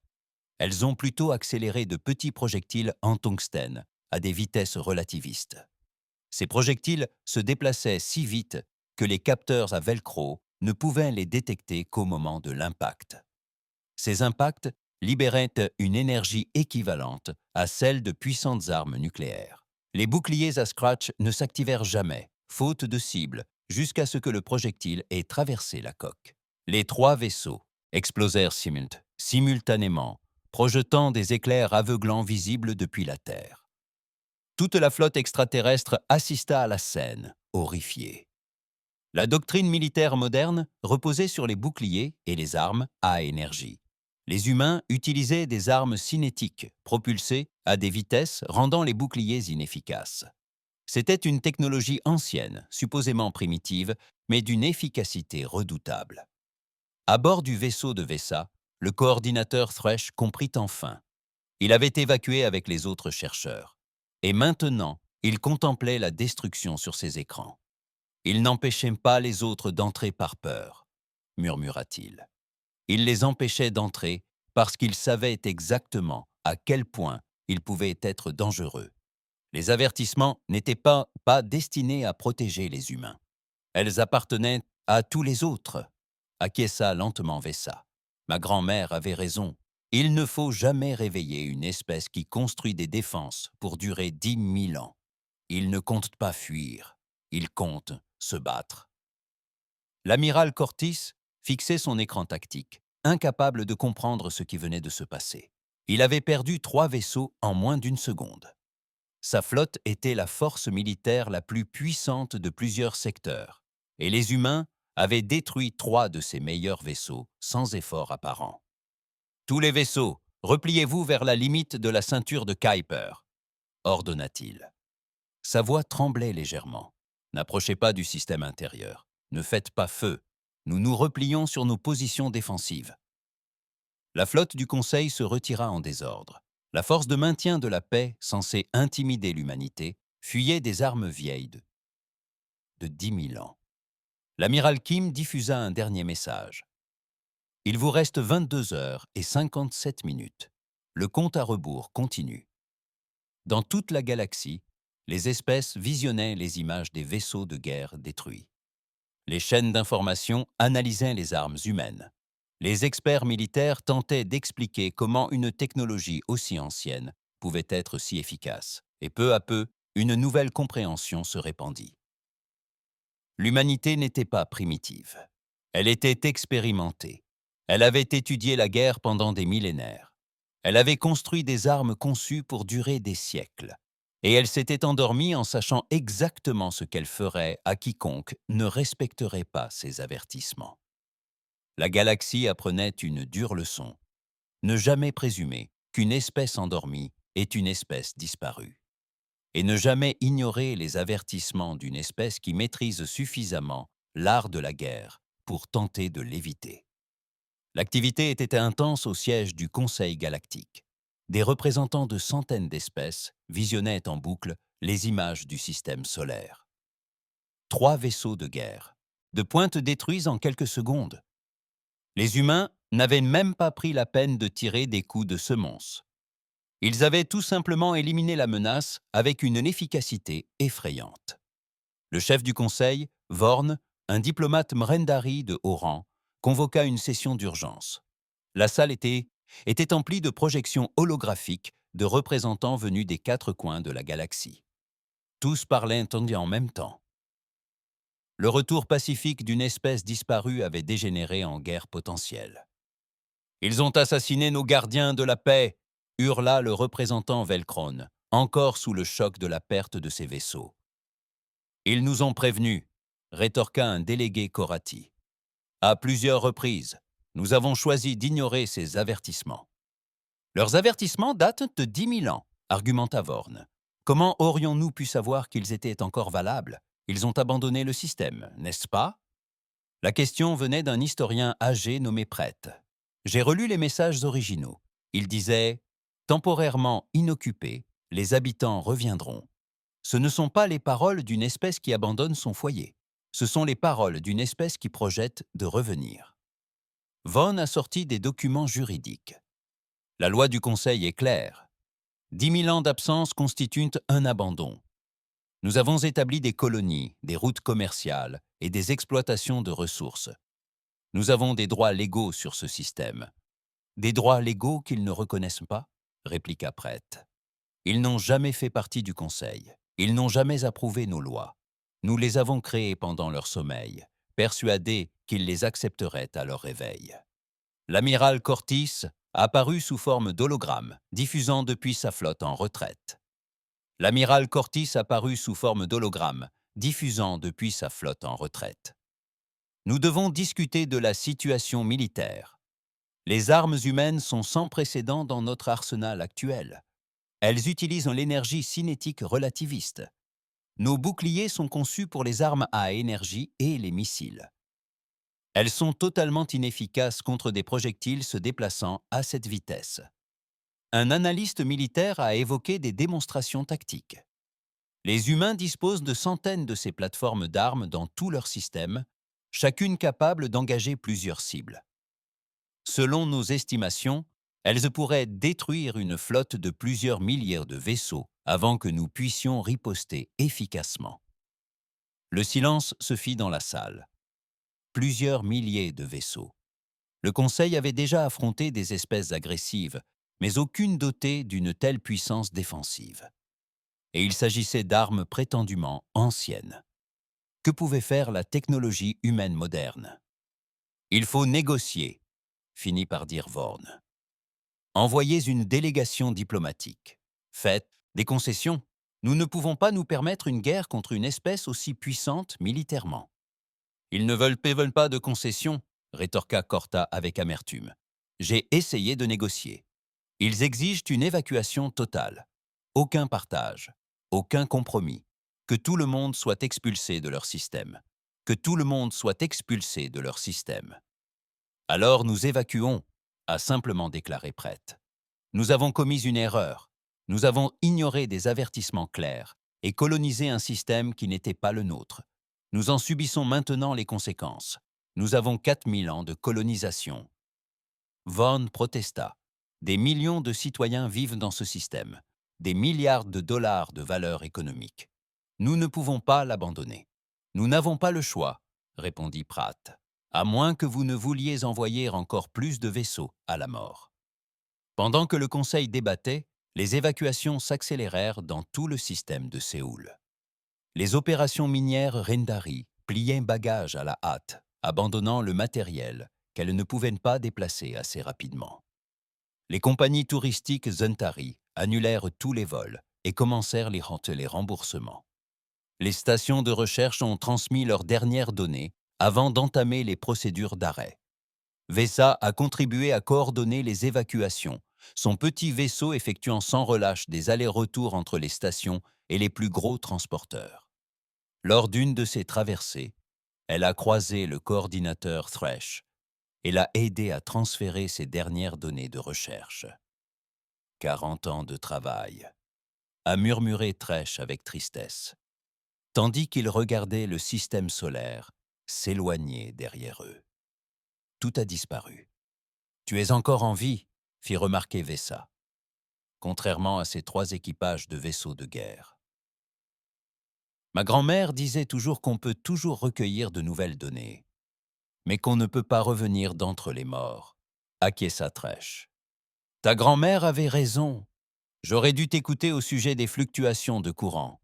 Elles ont plutôt accéléré de petits projectiles en tungstène à des vitesses relativistes. Ces projectiles se déplaçaient si vite que les capteurs à velcro ne pouvaient les détecter qu'au moment de l'impact. Ces impacts libéraient une énergie équivalente à celle de puissantes armes nucléaires. Les boucliers à scratch ne s'activèrent jamais, faute de cible, jusqu'à ce que le projectile ait traversé la coque. Les 3 vaisseaux explosèrent simultanément, projetant des éclairs aveuglants visibles depuis la Terre. Toute la flotte extraterrestre assista à la scène, horrifiée. La doctrine militaire moderne reposait sur les boucliers et les armes à énergie. Les humains utilisaient des armes cinétiques, propulsées à des vitesses rendant les boucliers inefficaces. C'était une technologie ancienne, supposément primitive, mais d'une efficacité redoutable. À bord du vaisseau de Vesa, le coordinateur Thresh comprit enfin. Il avait évacué avec les autres chercheurs. Et maintenant, il contemplait la destruction sur ses écrans. Il n'empêchait pas les autres d'entrer par peur, murmura-t-il. Il les empêchait d'entrer parce qu'il savait exactement à quel point ils pouvaient être dangereux. Les avertissements n'étaient pas destinés à protéger les humains. Elles appartenaient à tous les autres, acquiesça lentement Vesa. Ma grand-mère avait raison. Il ne faut jamais réveiller une espèce qui construit des défenses pour durer 10 000 ans. Il ne compte pas fuir, il compte se battre. L'amiral Cortis fixait son écran tactique, incapable de comprendre ce qui venait de se passer. Il avait perdu 3 vaisseaux en moins d'une seconde. Sa flotte était la force militaire la plus puissante de plusieurs secteurs, et les humains avaient détruit 3 de ses meilleurs vaisseaux sans effort apparent. Tous les vaisseaux, repliez-vous vers la limite de la ceinture de Kuiper, ordonna-t-il. Sa voix tremblait légèrement. N'approchez pas du système intérieur. Ne faites pas feu. Nous nous replions sur nos positions défensives. La flotte du Conseil se retira en désordre. La force de maintien de la paix, censée intimider l'humanité, fuyait des armes vieilles de 10 000 ans. L'amiral Kim diffusa un dernier message. Il vous reste 22 heures et 57 minutes. Le compte à rebours continue. Dans toute la galaxie, les espèces visionnaient les images des vaisseaux de guerre détruits. Les chaînes d'information analysaient les armes humaines. Les experts militaires tentaient d'expliquer comment une technologie aussi ancienne pouvait être si efficace. Et peu à peu, une nouvelle compréhension se répandit. L'humanité n'était pas primitive. Elle était expérimentée. Elle avait étudié la guerre pendant des millénaires. Elle avait construit des armes conçues pour durer des siècles. Et elle s'était endormie en sachant exactement ce qu'elle ferait à quiconque ne respecterait pas ses avertissements. La galaxie apprenait une dure leçon. Ne jamais présumer qu'une espèce endormie est une espèce disparue. Et ne jamais ignorer les avertissements d'une espèce qui maîtrise suffisamment l'art de la guerre pour tenter de l'éviter. L'activité était intense au siège du Conseil galactique. Des représentants de centaines d'espèces visionnaient en boucle les images du système solaire. 3 vaisseaux de guerre, de pointe détruits en quelques secondes. Les humains n'avaient même pas pris la peine de tirer des coups de semonce. Ils avaient tout simplement éliminé la menace avec une efficacité effrayante. Le chef du Conseil, Vorn, un diplomate Mrendari de haut rang convoqua une session d'urgence. La salle était emplie de projections holographiques de représentants venus des quatre coins de la galaxie. Tous parlaient en même temps. Le retour pacifique d'une espèce disparue avait dégénéré en guerre potentielle. « Ils ont assassiné nos gardiens de la paix !» hurla le représentant Velkron, encore sous le choc de la perte de ses vaisseaux. « Ils nous ont prévenus !» rétorqua un délégué Korati. « À plusieurs reprises, nous avons choisi d'ignorer ces avertissements. » « Leurs avertissements datent de 10 000 ans, argumenta Vorn. Comment aurions-nous pu savoir qu'ils étaient encore valables? Ils ont abandonné le système, n'est-ce pas? La question venait d'un historien âgé nommé Prête. J'ai relu les messages originaux. Il disait « Temporairement inoccupés, les habitants reviendront. » Ce ne sont pas les paroles d'une espèce qui abandonne son foyer. Ce sont les paroles d'une espèce qui projette de revenir. Von a sorti des documents juridiques. La loi du Conseil est claire. 10 000 ans d'absence constituent un abandon. Nous avons établi des colonies, des routes commerciales et des exploitations de ressources. Nous avons des droits légaux sur ce système. Des droits légaux qu'ils ne reconnaissent pas, répliqua Prête. Ils n'ont jamais fait partie du Conseil. Ils n'ont jamais approuvé nos lois. Nous les avons créées pendant leur sommeil, persuadés qu'ils les accepteraient à leur réveil. L'amiral Cortis apparu sous forme d'hologramme, diffusant depuis sa flotte en retraite. L'amiral Cortis apparut sous forme d'hologramme, diffusant depuis sa flotte en retraite. Nous devons discuter de la situation militaire. Les armes humaines sont sans précédent dans notre arsenal actuel. Elles utilisent l'énergie cinétique relativiste. Nos boucliers sont conçus pour les armes à énergie et les missiles. Elles sont totalement inefficaces contre des projectiles se déplaçant à cette vitesse. Un analyste militaire a évoqué des démonstrations tactiques. Les humains disposent de centaines de ces plateformes d'armes dans tout leur système, chacune capable d'engager plusieurs cibles. Selon nos estimations, elles pourraient détruire une flotte de plusieurs milliers de vaisseaux avant que nous puissions riposter efficacement. Le silence se fit dans la salle. Plusieurs milliers de vaisseaux. Le Conseil avait déjà affronté des espèces agressives, mais aucune dotée d'une telle puissance défensive. Et il s'agissait d'armes prétendument anciennes. Que pouvait faire la technologie humaine moderne? « Il faut négocier », finit par dire Vorn. « Envoyez une délégation diplomatique. Faites des concessions. Nous ne pouvons pas nous permettre une guerre contre une espèce aussi puissante militairement. » « Ils ne veulent pas de concessions, » rétorqua Corta avec amertume. « J'ai essayé de négocier. Ils exigent une évacuation totale. Aucun partage, aucun compromis. Que tout le monde soit expulsé de leur système. Que tout le monde soit expulsé de leur système. »« Alors nous évacuons, » a simplement déclaré Prête. « Nous avons commis une erreur. Nous avons ignoré des avertissements clairs et colonisé un système qui n'était pas le nôtre. Nous en subissons maintenant les conséquences. Nous avons 4000 ans de colonisation. » Von protesta. Des millions de citoyens vivent dans ce système. Des milliards de dollars de valeur économique. Nous ne pouvons pas l'abandonner. Nous n'avons pas le choix, répondit Pratt, à moins que vous ne vouliez envoyer encore plus de vaisseaux à la mort. Pendant que le Conseil débattait, les évacuations s'accélérèrent dans tout le système de Séoul. Les opérations minières Rendari pliaient bagages à la hâte, abandonnant le matériel qu'elles ne pouvaient pas déplacer assez rapidement. Les compagnies touristiques Zuntari annulèrent tous les vols et commencèrent les remboursements. Les stations de recherche ont transmis leurs dernières données avant d'entamer les procédures d'arrêt. VESA a contribué à coordonner les évacuations, son petit vaisseau effectuant sans relâche des allers-retours entre les stations et les plus gros transporteurs. Lors d'une de ces traversées, elle a croisé le coordinateur Thresh et l'a aidé à transférer ses dernières données de recherche. 40 ans de travail, a murmuré Thresh avec tristesse, tandis qu'il regardait le système solaire s'éloigner derrière eux. Tout a disparu. « Tu es encore en vie », fit remarquer Vesa, contrairement à ses 3 équipages de vaisseaux de guerre. Ma grand-mère disait toujours qu'on peut toujours recueillir de nouvelles données, mais qu'on ne peut pas revenir d'entre les morts, acquiesça Trèche. Ta grand-mère avait raison. J'aurais dû t'écouter au sujet des fluctuations de courant.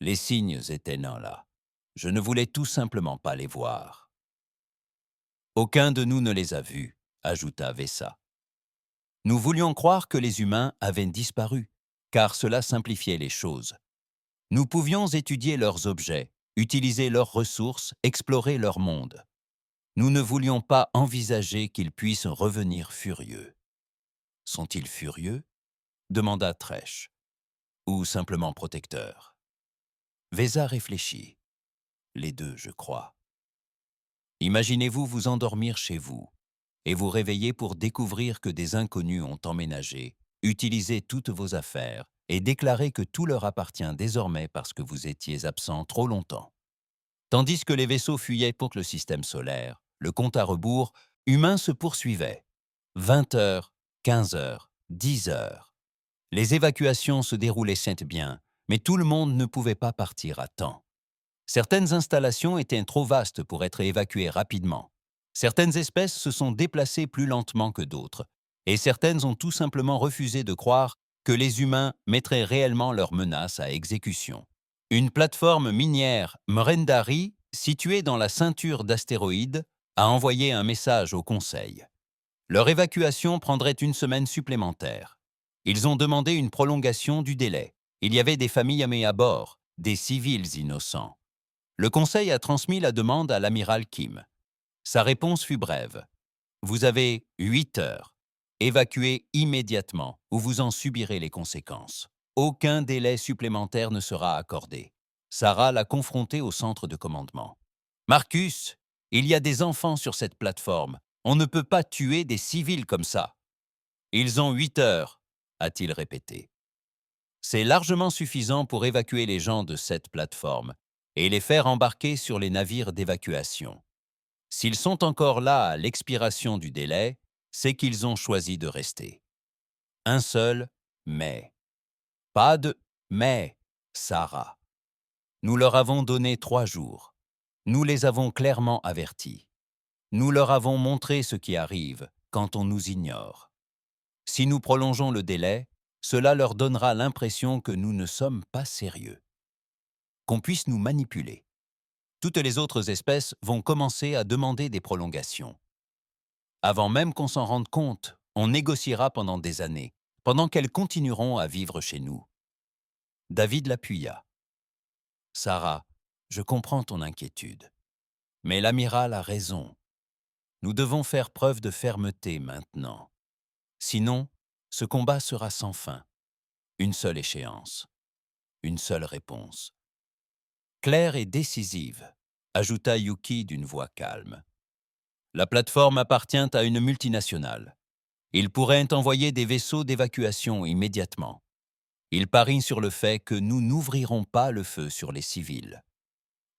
Les signes étaient là. Je ne voulais tout simplement pas les voir. Aucun de nous ne les a vus, ajouta Vessa. Nous voulions croire que les humains avaient disparu, car cela simplifiait les choses. Nous pouvions étudier leurs objets, utiliser leurs ressources, explorer leur monde. Nous ne voulions pas envisager qu'ils puissent revenir furieux. Sont-ils furieux? Demanda Trèche. Ou simplement protecteurs? Vesa réfléchit. Les deux, je crois. Imaginez-vous vous endormir chez vous et vous réveiller pour découvrir que des inconnus ont emménagé, utilisé toutes vos affaires et déclaré que tout leur appartient désormais parce que vous étiez absent trop longtemps. Tandis que les vaisseaux fuyaient contre le système solaire, le compte à rebours humain se poursuivait. 20 heures, 15 heures, 10 heures. Les évacuations se déroulaient certes bien, mais tout le monde ne pouvait pas partir à temps. Certaines installations étaient trop vastes pour être évacuées rapidement. Certaines espèces se sont déplacées plus lentement que d'autres, et certaines ont tout simplement refusé de croire que les humains mettraient réellement leurs menaces à exécution. Une plateforme minière Mrendari, située dans la ceinture d'astéroïdes, a envoyé un message au Conseil. Leur évacuation prendrait une semaine supplémentaire. Ils ont demandé une prolongation du délai. Il y avait des familles à bord, des civils innocents. Le Conseil a transmis la demande à l'amiral Kim. Sa réponse fut brève. Vous avez 8 heures. Évacuez immédiatement ou vous en subirez les conséquences. Aucun délai supplémentaire ne sera accordé. Sarah l'a confronté au centre de commandement. Marcus, il y a des enfants sur cette plateforme. On ne peut pas tuer des civils comme ça. Ils ont 8 heures, a-t-il répété. C'est largement suffisant pour évacuer les gens de cette plateforme et les faire embarquer sur les navires d'évacuation. S'ils sont encore là à l'expiration du délai, c'est qu'ils ont choisi de rester. Un seul mais. Pas de mais, Sarah. Nous leur avons donné 3 jours. Nous les avons clairement avertis. Nous leur avons montré ce qui arrive quand on nous ignore. Si nous prolongeons le délai, cela leur donnera l'impression que nous ne sommes pas sérieux, qu'on puisse nous manipuler. Toutes les autres espèces vont commencer à demander des prolongations. Avant même qu'on s'en rende compte, on négociera pendant des années, pendant qu'elles continueront à vivre chez nous. David l'appuya. Sarah, je comprends ton inquiétude. Mais l'amiral a raison. Nous devons faire preuve de fermeté maintenant. Sinon, ce combat sera sans fin. Une seule échéance. Une seule réponse. Claire et décisive, ajouta Yuki d'une voix calme. La plateforme appartient à une multinationale. Ils pourraient envoyer des vaisseaux d'évacuation immédiatement. Ils parient sur le fait que nous n'ouvrirons pas le feu sur les civils.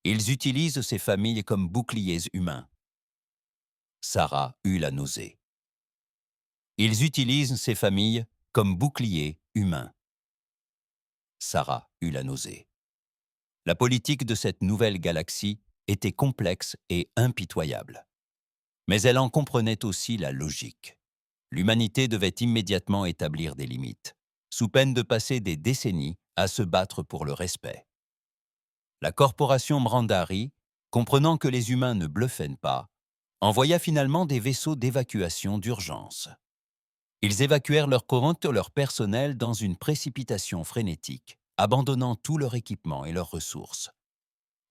Ils utilisent ces familles comme boucliers humains. Sarah eut la nausée. Ils utilisent ces familles comme boucliers humains. Sarah eut la nausée. La politique de cette nouvelle galaxie était complexe et impitoyable. Mais elle en comprenait aussi la logique. L'humanité devait immédiatement établir des limites, sous peine de passer des décennies à se battre pour le respect. La corporation Mrandari, comprenant que les humains ne bluffaient pas, envoya finalement des vaisseaux d'évacuation d'urgence. Ils évacuèrent leur personnel dans une précipitation frénétique, abandonnant tout leur équipement et leurs ressources.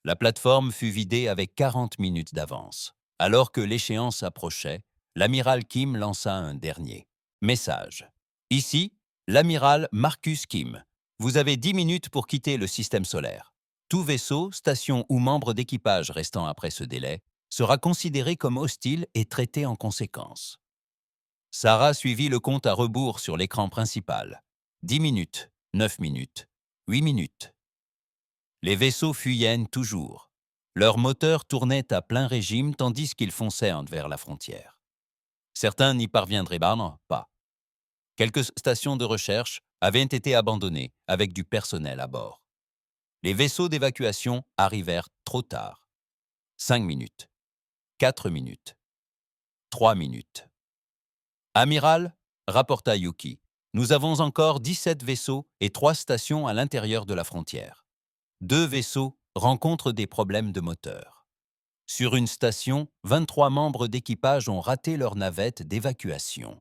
La plateforme fut vidée avec 40 minutes d'avance. Alors que l'échéance approchait, l'amiral Kim lança un dernier message. Ici, l'amiral Marcus Kim. Vous avez 10 minutes pour quitter le système solaire. Tout vaisseau, station ou membre d'équipage restant après ce délai sera considéré comme hostile et traité en conséquence. Sarah suivit le compte à rebours sur l'écran principal. 10 minutes, 9 minutes, 8 minutes. Les vaisseaux fuyaient toujours. Leurs moteurs tournaient à plein régime tandis qu'ils fonçaient vers la frontière. Certains n'y parviendraient pas. Quelques stations de recherche avaient été abandonnées avec du personnel à bord. Les vaisseaux d'évacuation arrivèrent trop tard. 5 minutes, 4 minutes, 3 minutes. Amiral, rapporta Yuki, nous avons encore 17 vaisseaux et 3 stations à l'intérieur de la frontière. 2 vaisseaux rencontrent des problèmes de moteur. Sur une station, 23 membres d'équipage ont raté leur navette d'évacuation.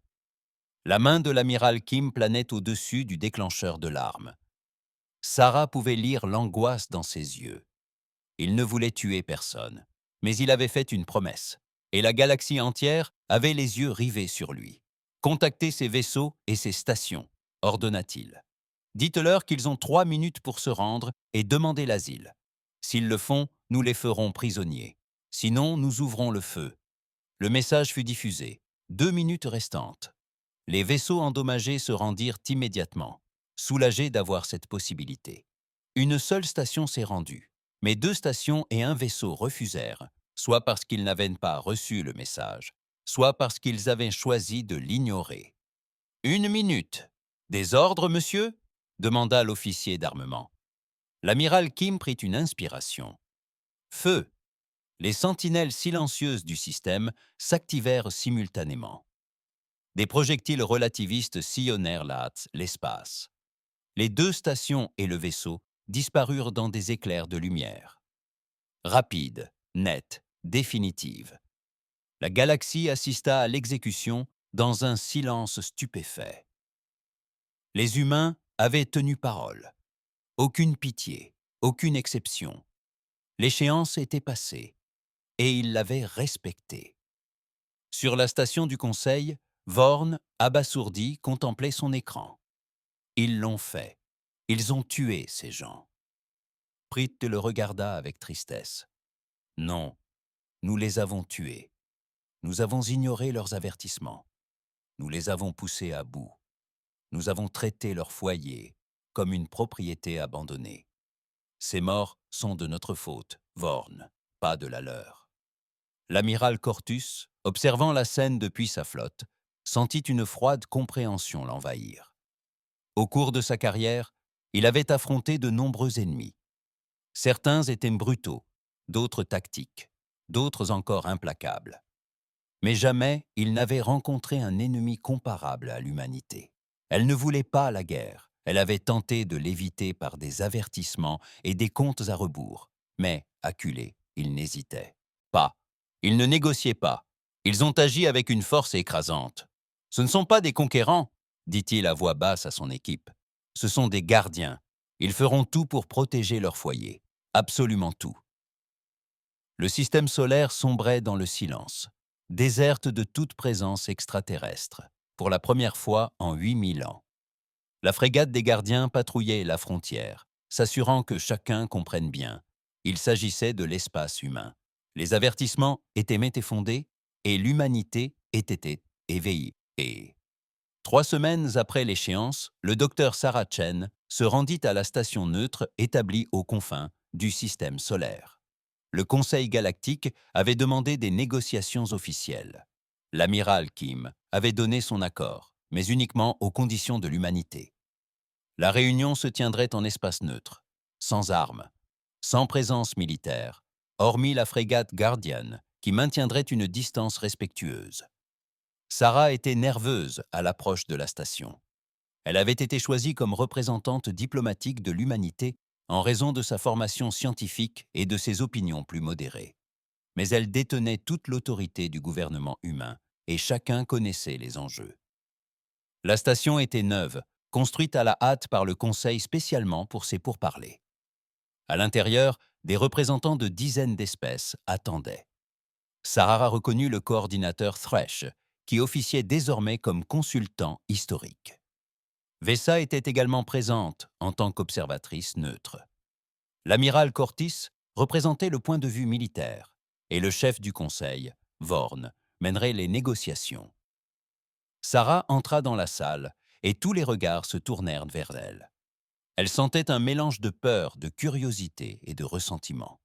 La main de l'amiral Kim planait au-dessus du déclencheur de l'arme. Sarah pouvait lire l'angoisse dans ses yeux. Il ne voulait tuer personne, mais il avait fait une promesse, et la galaxie entière avait les yeux rivés sur lui. Contactez ses vaisseaux et ses stations, ordonna-t-il. Dites-leur qu'ils ont 3 minutes pour se rendre et demander l'asile. S'ils le font, nous les ferons prisonniers. Sinon, nous ouvrons le feu. Le message fut diffusé. 2 minutes restantes. Les vaisseaux endommagés se rendirent immédiatement, soulagés d'avoir cette possibilité. Une seule station s'est rendue, mais 2 stations et un vaisseau refusèrent, soit parce qu'ils n'avaient pas reçu le message, soit parce qu'ils avaient choisi de l'ignorer. « 1 minute. Des ordres, monsieur ?» demanda l'officier d'armement. L'amiral Kim prit une inspiration. Feu! Les sentinelles silencieuses du système s'activèrent simultanément. Des projectiles relativistes sillonnèrent l'espace. Les 2 stations et le vaisseau disparurent dans des éclairs de lumière. Rapide, nette, définitive. La galaxie assista à l'exécution dans un silence stupéfait. Les humains avaient tenu parole. Aucune pitié, aucune exception. L'échéance était passée, et ils l'avaient respectée. Sur la station du Conseil, Vorn, abasourdi, contemplait son écran. Ils l'ont fait. Ils ont tué ces gens. Prit le regarda avec tristesse. Non, nous les avons tués. Nous avons ignoré leurs avertissements. Nous les avons poussés à bout. Nous avons traité leur foyer comme une propriété abandonnée. Ces morts sont de notre faute, Vorn, pas de la leur. L'amiral Cortus, observant la scène depuis sa flotte, sentit une froide compréhension l'envahir. Au cours de sa carrière, il avait affronté de nombreux ennemis. Certains étaient brutaux, d'autres tactiques, d'autres encore implacables. Mais jamais il n'avait rencontré un ennemi comparable à l'humanité. Elle ne voulait pas la guerre, elle avait tenté de l'éviter par des avertissements et des comptes à rebours. Mais, acculé, il n'hésitait pas. Ils ne négociaient pas. Ils ont agi avec une force écrasante. Ce ne sont pas des conquérants, dit-il à voix basse à son équipe. Ce sont des gardiens. Ils feront tout pour protéger leur foyer. Absolument tout. Le système solaire sombrait dans le silence, déserte de toute présence extraterrestre, pour la première fois en 8000 ans. La frégate des gardiens patrouillait la frontière, s'assurant que chacun comprenne bien. Il s'agissait de l'espace humain. Les avertissements étaient fondés et l'humanité était éveillée. 3 semaines après l'échéance, le docteur Sarah Chen se rendit à la station neutre établie aux confins du système solaire. Le Conseil galactique avait demandé des négociations officielles. L'amiral Kim avait donné son accord, mais uniquement aux conditions de l'humanité. La réunion se tiendrait en espace neutre, sans armes, sans présence militaire, hormis la frégate Guardian, qui maintiendrait une distance respectueuse. Sarah était nerveuse à l'approche de la station. Elle avait été choisie comme représentante diplomatique de l'humanité en raison de sa formation scientifique et de ses opinions plus modérées. Mais elle détenait toute l'autorité du gouvernement humain et chacun connaissait les enjeux. La station était neuve, construite à la hâte par le Conseil spécialement pour ces pourparlers. À l'intérieur, des représentants de dizaines d'espèces attendaient. Sarah reconnut le coordinateur Thresh, qui officiait désormais comme consultant historique. Vessa était également présente en tant qu'observatrice neutre. L'amiral Cortis représentait le point de vue militaire et le chef du conseil, Vorn, mènerait les négociations. Sarah entra dans la salle et tous les regards se tournèrent vers elle. Elle sentait un mélange de peur, de curiosité et de ressentiment.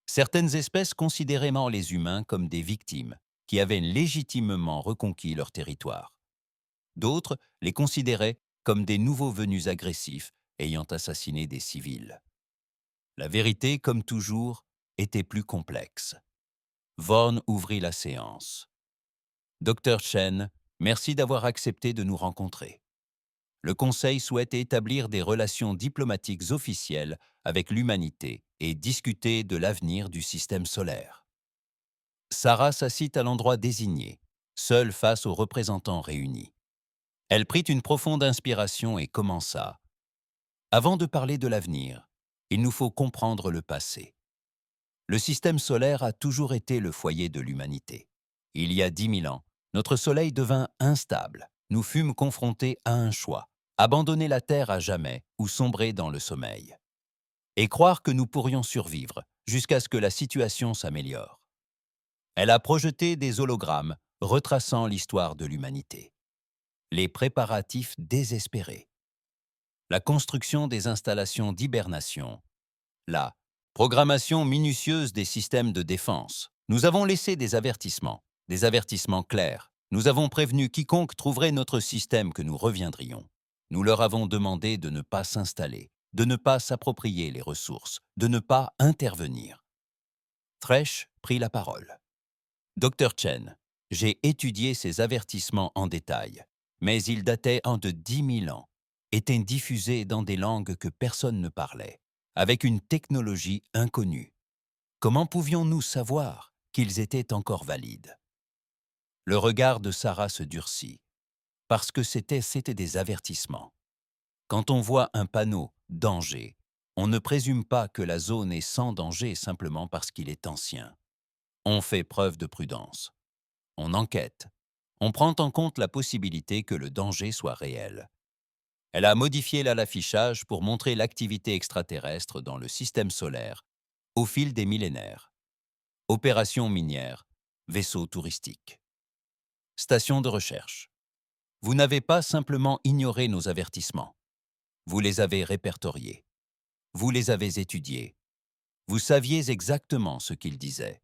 Certaines espèces considéraient les humains comme des victimes qui avaient légitimement reconquis leur territoire. D'autres les considéraient comme des nouveaux venus agressifs ayant assassiné des civils. La vérité, comme toujours, était plus complexe. Vaughn ouvrit la séance. Dr. Chen, merci d'avoir accepté de nous rencontrer. Le Conseil souhaite établir des relations diplomatiques officielles avec l'humanité et discuter de l'avenir du système solaire. Sarah s'assit à l'endroit désigné, seule face aux représentants réunis. Elle prit une profonde inspiration et commença. Avant de parler de l'avenir, il nous faut comprendre le passé. Le système solaire a toujours été le foyer de l'humanité. Il y a 10 000 ans, notre Soleil devint instable. Nous fûmes confrontés à un choix, abandonner la Terre à jamais ou sombrer dans le sommeil. Et croire que nous pourrions survivre jusqu'à ce que la situation s'améliore. Elle a projeté des hologrammes retraçant l'histoire de l'humanité. Les préparatifs désespérés. La construction des installations d'hibernation. La programmation minutieuse des systèmes de défense. Nous avons laissé des avertissements clairs. Nous avons prévenu quiconque trouverait notre système que nous reviendrions. Nous leur avons demandé de ne pas s'installer, de ne pas s'approprier les ressources, de ne pas intervenir. Thresh prit la parole. Dr. Chen, j'ai étudié ces avertissements en détail, mais ils dataient de 10 000 ans, étaient diffusés dans des langues que personne ne parlait, avec une technologie inconnue. Comment pouvions-nous savoir qu'ils étaient encore valides? Le regard de Sarah se durcit, parce que c'était des avertissements. Quand on voit un panneau « Danger », on ne présume pas que la zone est sans danger simplement parce qu'il est ancien. On fait preuve de prudence. On enquête. On prend en compte la possibilité que le danger soit réel. Elle a modifié l'affichage pour montrer l'activité extraterrestre dans le système solaire au fil des millénaires. Opérations minières, vaisseaux touristiques. Station de recherche. Vous n'avez pas simplement ignoré nos avertissements. Vous les avez répertoriés. Vous les avez étudiés. Vous saviez exactement ce qu'ils disaient.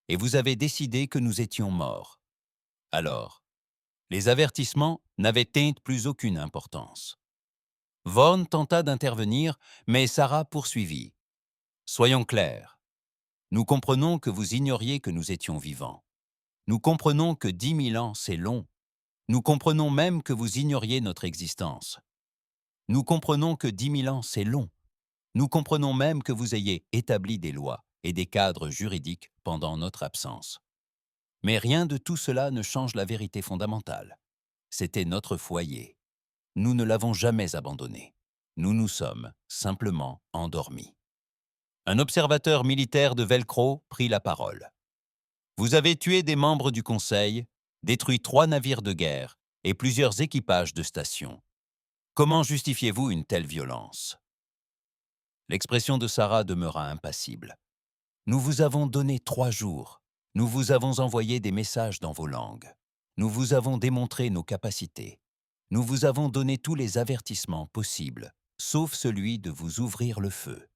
Et vous avez décidé que nous étions morts. Alors, les avertissements n'avaient plus aucune importance. Vaughn tenta d'intervenir, mais Sarah poursuivit. Soyons clairs. Nous comprenons que vous ignoriez que nous étions vivants. Nous comprenons que 10 000 ans, c'est long. Nous comprenons même que vous ignoriez notre existence. Nous comprenons que 10 000 ans, c'est long. Nous comprenons même que vous ayez établi des lois et des cadres juridiques pendant notre absence. Mais rien de tout cela ne change la vérité fondamentale. C'était notre foyer. Nous ne l'avons jamais abandonné. Nous nous sommes simplement endormis. Un observateur militaire de Velcro prit la parole. Vous avez tué des membres du Conseil, détruit 3 navires de guerre et plusieurs équipages de station. Comment justifiez-vous une telle violence? L'expression de Sarah demeura impassible. Nous vous avons donné 3 jours. Nous vous avons envoyé des messages dans vos langues. Nous vous avons démontré nos capacités. Nous vous avons donné tous les avertissements possibles, sauf celui de vous ouvrir le feu.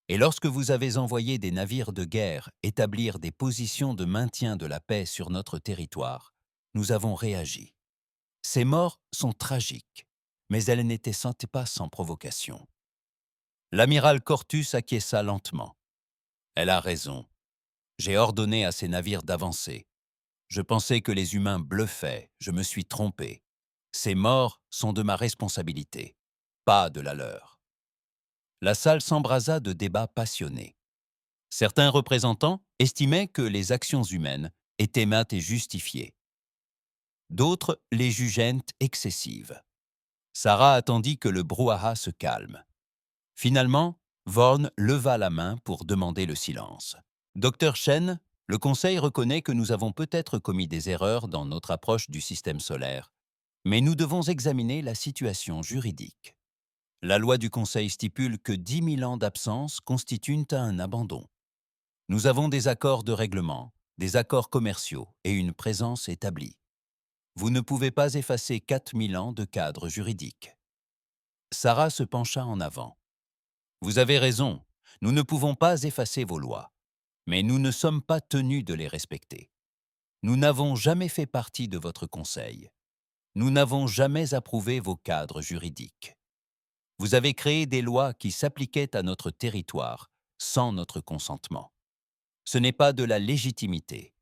Et lorsque vous avez envoyé des navires de guerre établir des positions de maintien de la paix sur notre territoire, nous avons réagi. Ces morts sont tragiques, mais elles n'étaient pas sans provocation. L'amiral Cortus acquiesça lentement. Elle a raison. J'ai ordonné à ces navires d'avancer. Je pensais que les humains bluffaient, je me suis trompé. Ces morts sont de ma responsabilité, pas de la leur. La salle s'embrasa de débats passionnés. Certains représentants estimaient que les actions humaines étaient maintes et justifiées. D'autres les jugeaient excessives. Sarah attendit que le brouhaha se calme. Finalement, Vaughn leva la main pour demander le silence. Dr. Chen, le Conseil reconnaît que nous avons peut-être commis des erreurs dans notre approche du système solaire, mais nous devons examiner la situation juridique. La loi du Conseil stipule que 10 000 ans d'absence constituent un abandon. Nous avons des accords de règlement, des accords commerciaux et une présence établie. Vous ne pouvez pas effacer 4 000 ans de cadre juridique. Sarah se pencha en avant. Vous avez raison, nous ne pouvons pas effacer vos lois, mais nous ne sommes pas tenus de les respecter. Nous n'avons jamais fait partie de votre conseil. Nous n'avons jamais approuvé vos cadres juridiques. Vous avez créé des lois qui s'appliquaient à notre territoire sans notre consentement. Ce n'est pas de la légitimité,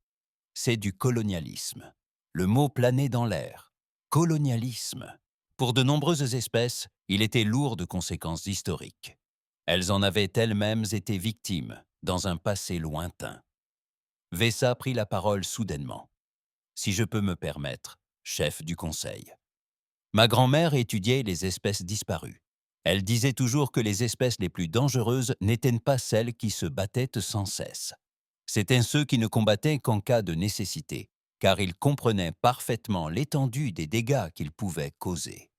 c'est du colonialisme. Le mot planait dans l'air. Colonialisme. Pour de nombreuses espèces, il était lourd de conséquences historiques. Elles en avaient elles-mêmes été victimes dans un passé lointain. Vesa prit la parole soudainement. Si je peux me permettre, chef du conseil. Ma grand-mère étudiait les espèces disparues. Elle disait toujours que les espèces les plus dangereuses n'étaient pas celles qui se battaient sans cesse. C'étaient ceux qui ne combattaient qu'en cas de nécessité, car ils comprenaient parfaitement l'étendue des dégâts qu'ils pouvaient causer.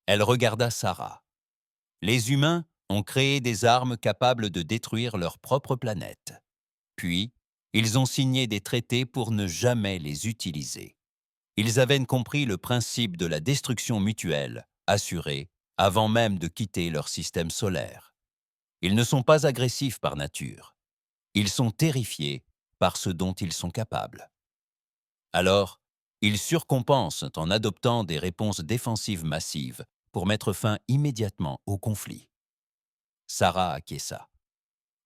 Elle regarda Sarah. Les humains ont créé des armes capables de détruire leur propre planète. Puis, ils ont signé des traités pour ne jamais les utiliser. Ils avaient compris le principe de la destruction mutuelle, assurée, avant même de quitter leur système solaire. Ils ne sont pas agressifs par nature. Ils sont terrifiés par ce dont ils sont capables. Alors, ils surcompensent en adoptant des réponses défensives massives pour mettre fin immédiatement au conflit. Sarah acquiesça.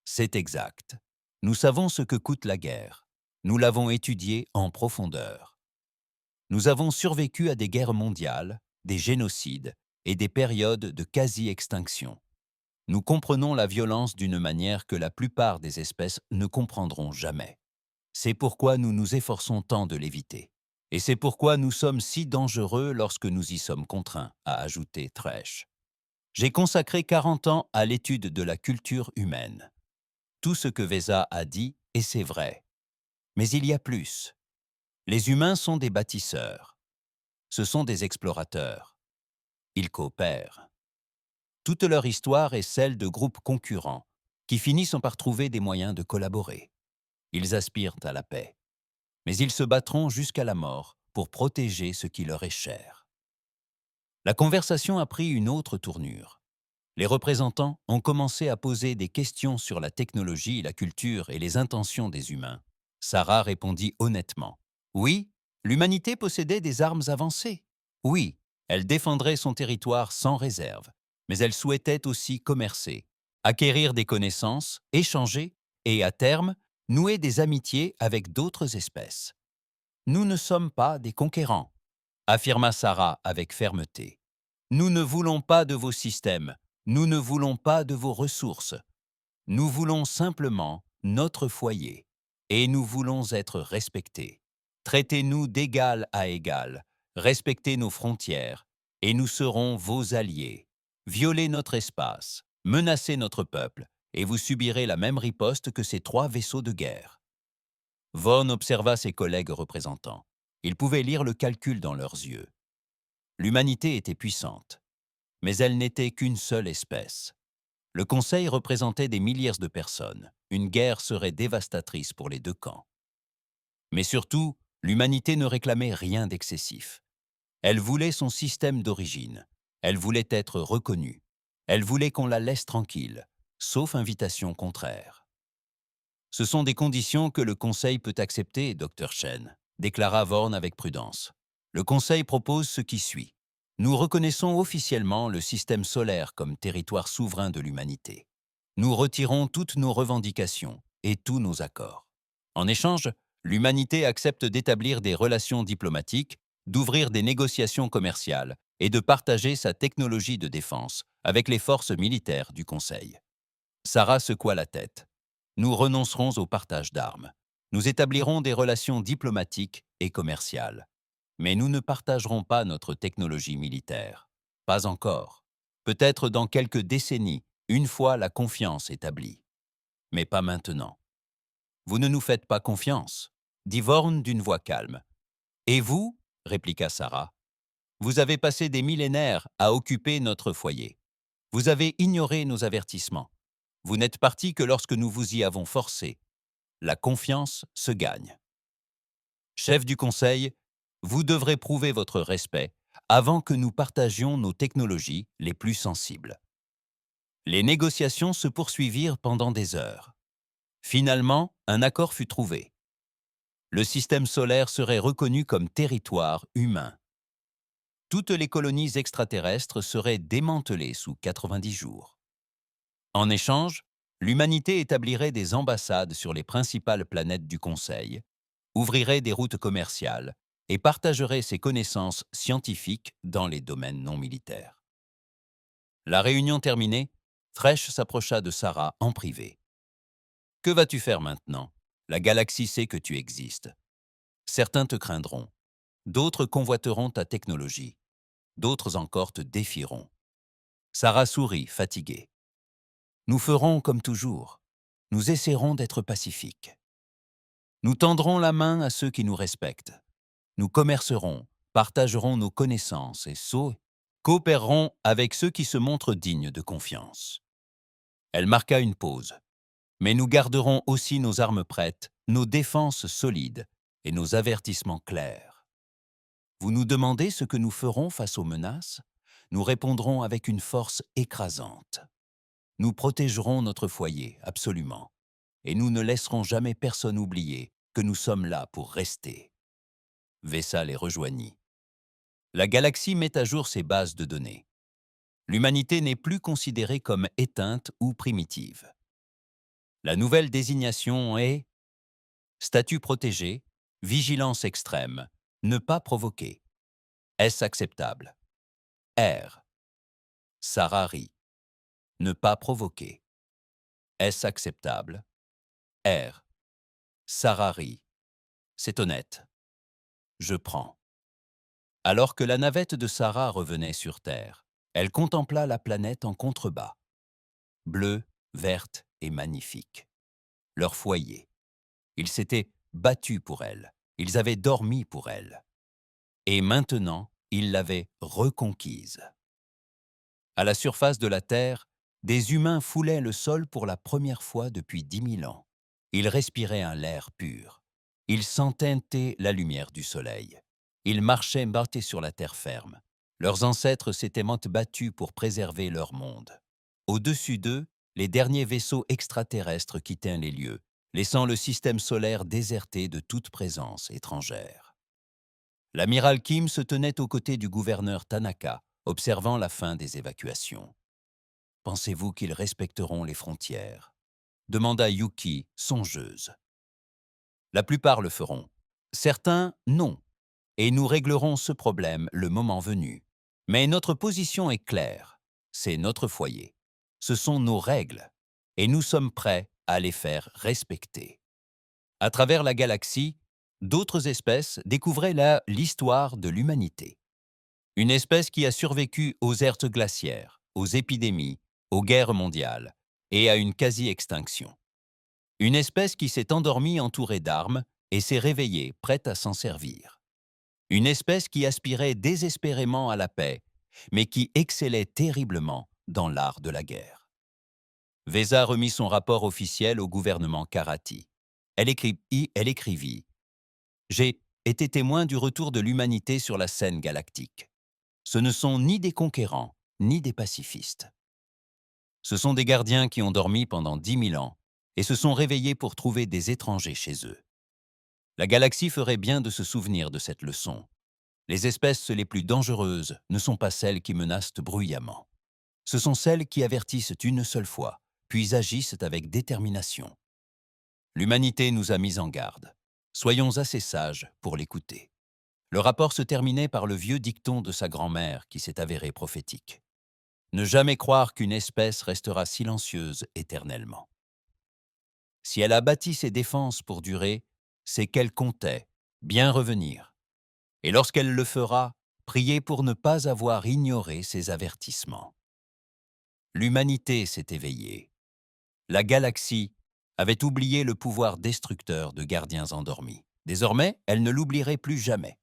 C'est exact. Nous savons ce que coûte la guerre. Nous l'avons étudiée en profondeur. Nous avons survécu à des guerres mondiales, des génocides et des périodes de quasi-extinction. Nous comprenons la violence d'une manière que la plupart des espèces ne comprendront jamais. C'est pourquoi nous nous efforçons tant de l'éviter. Et c'est pourquoi nous sommes si dangereux lorsque nous y sommes contraints, a ajouté Thresh. J'ai consacré 40 ans à l'étude de la culture humaine. Tout ce que Vesa a dit, et c'est vrai. Mais il y a plus. Les humains sont des bâtisseurs. Ce sont des explorateurs. Ils coopèrent. Toute leur histoire est celle de groupes concurrents qui finissent par trouver des moyens de collaborer. Ils aspirent à la paix. Mais ils se battront jusqu'à la mort pour protéger ce qui leur est cher. La conversation a pris une autre tournure. Les représentants ont commencé à poser des questions sur la technologie, la culture et les intentions des humains. Sarah répondit honnêtement. Oui, l'humanité possédait des armes avancées. Oui, elle défendrait son territoire sans réserve, mais elle souhaitait aussi commercer, acquérir des connaissances, échanger et, à terme, nouer des amitiés avec d'autres espèces. Nous ne sommes pas des conquérants, affirma Sarah avec fermeté. Nous ne voulons pas de vos systèmes, nous ne voulons pas de vos ressources. Nous voulons simplement notre foyer et nous voulons être respectés. Traitez-nous d'égal à égal, respectez nos frontières et nous serons vos alliés. Violez notre espace, menacez notre peuple et vous subirez la même riposte que ces 3 vaisseaux de guerre. Vaughn observa ses collègues représentants. Il pouvait lire le calcul dans leurs yeux. L'humanité était puissante, mais elle n'était qu'une seule espèce. Le Conseil représentait des milliers de personnes. Une guerre serait dévastatrice pour les 2 camps. Mais surtout, l'humanité ne réclamait rien d'excessif. Elle voulait son système d'origine. Elle voulait être reconnue. Elle voulait qu'on la laisse tranquille, sauf invitation contraire. Ce sont des conditions que le Conseil peut accepter, Dr. Chen, déclara Vorn avec prudence. Le Conseil propose ce qui suit. Nous reconnaissons officiellement le système solaire comme territoire souverain de l'humanité. Nous retirons toutes nos revendications et tous nos accords. En échange, l'humanité accepte d'établir des relations diplomatiques, d'ouvrir des négociations commerciales et de partager sa technologie de défense avec les forces militaires du Conseil. Sarah secoua la tête. Nous renoncerons au partage d'armes. Nous établirons des relations diplomatiques et commerciales. Mais nous ne partagerons pas notre technologie militaire. Pas encore. Peut-être dans quelques décennies, une fois la confiance établie. Mais pas maintenant. Vous ne nous faites pas confiance, dit Vorn d'une voix calme. Et vous, répliqua Sarah, vous avez passé des millénaires à occuper notre foyer. Vous avez ignoré nos avertissements. Vous n'êtes parti que lorsque nous vous y avons forcé. La confiance se gagne. Chef du Conseil, vous devrez prouver votre respect avant que nous partagions nos technologies les plus sensibles. Les négociations se poursuivirent pendant des heures. Finalement, un accord fut trouvé. Le système solaire serait reconnu comme territoire humain. toutes les colonies extraterrestres seraient démantelées sous 90 jours. En échange, l'humanité établirait des ambassades sur les principales planètes du Conseil, ouvrirait des routes commerciales et partagerait ses connaissances scientifiques dans les domaines non militaires. La réunion terminée, Thresh s'approcha de Sarah en privé. « Que vas-tu faire maintenant? La galaxie sait que tu existes. Certains te craindront, d'autres convoiteront ta technologie, d'autres encore te défieront. » Sarah sourit, fatiguée. « Nous ferons comme toujours. Nous essaierons d'être pacifiques. Nous tendrons la main à ceux qui nous respectent. Nous commercerons, partagerons nos connaissances et coopérerons avec ceux qui se montrent dignes de confiance. » Elle marqua une pause. « Mais nous garderons aussi nos armes prêtes, nos défenses solides et nos avertissements clairs. Vous nous demandez ce que nous ferons face aux menaces? Nous répondrons avec une force écrasante. Nous protégerons notre foyer, absolument, et nous ne laisserons jamais personne oublier que nous sommes là pour rester. » Vesa les rejoignit. La galaxie met à jour ses bases de données. L'humanité n'est plus considérée comme éteinte ou primitive. La nouvelle désignation est statut protégé, vigilance extrême, ne pas provoquer. Est-ce acceptable? R. Sarah rit. Ne pas provoquer. Est-ce acceptable? R. Sarah rit. C'est honnête. Je prends. Alors que la navette de Sarah revenait sur Terre, elle contempla la planète en contrebas. Bleue, verte et magnifique. Leur foyer. Ils s'étaient battus pour elle. Ils avaient dormi pour elle. Et maintenant, ils l'avaient reconquise. À la surface de la Terre, des humains foulaient le sol pour la première fois depuis 10 000 ans. Ils respiraient un air pur. Ils sentaient la lumière du soleil. Ils marchaient battés sur la terre ferme. Leurs ancêtres s'étaient battus pour préserver leur monde. Au-dessus d'eux, les derniers vaisseaux extraterrestres quittaient les lieux, laissant le système solaire déserté de toute présence étrangère. L'amiral Kim se tenait aux côtés du gouverneur Tanaka, observant la fin des évacuations. « Pensez-vous qu'ils respecteront les frontières ?» demanda Yuki, songeuse. « La plupart le feront. Certains, non. Et nous réglerons ce problème le moment venu. Mais notre position est claire. C'est notre foyer. Ce sont nos règles. Et nous sommes prêts à les faire respecter. » À travers la galaxie, d'autres espèces découvraient l'histoire de l'humanité. Une espèce qui a survécu aux ères glaciaires, aux épidémies, aux guerres mondiales et à une quasi-extinction. Une espèce qui s'est endormie entourée d'armes et s'est réveillée prête à s'en servir. Une espèce qui aspirait désespérément à la paix, mais qui excellait terriblement dans l'art de la guerre. Vesa remit son rapport officiel au gouvernement Karati. Elle écrivit « J'ai été témoin du retour de l'humanité sur la scène galactique. Ce ne sont ni des conquérants, ni des pacifistes. Ce sont des gardiens qui ont dormi pendant 10 000 ans et se sont réveillés pour trouver des étrangers chez eux. La galaxie ferait bien de se souvenir de cette leçon. Les espèces les plus dangereuses ne sont pas celles qui menacent bruyamment. Ce sont celles qui avertissent une seule fois, puis agissent avec détermination. L'humanité nous a mis en garde. Soyons assez sages pour l'écouter. » Le rapport se terminait par le vieux dicton de sa grand-mère qui s'est avéré prophétique. Ne jamais croire qu'une espèce restera silencieuse éternellement. Si elle a bâti ses défenses pour durer, c'est qu'elle comptait bien revenir. Et lorsqu'elle le fera, priez pour ne pas avoir ignoré ses avertissements. L'humanité s'est éveillée. La galaxie avait oublié le pouvoir destructeur de gardiens endormis. Désormais, elle ne l'oublierait plus jamais.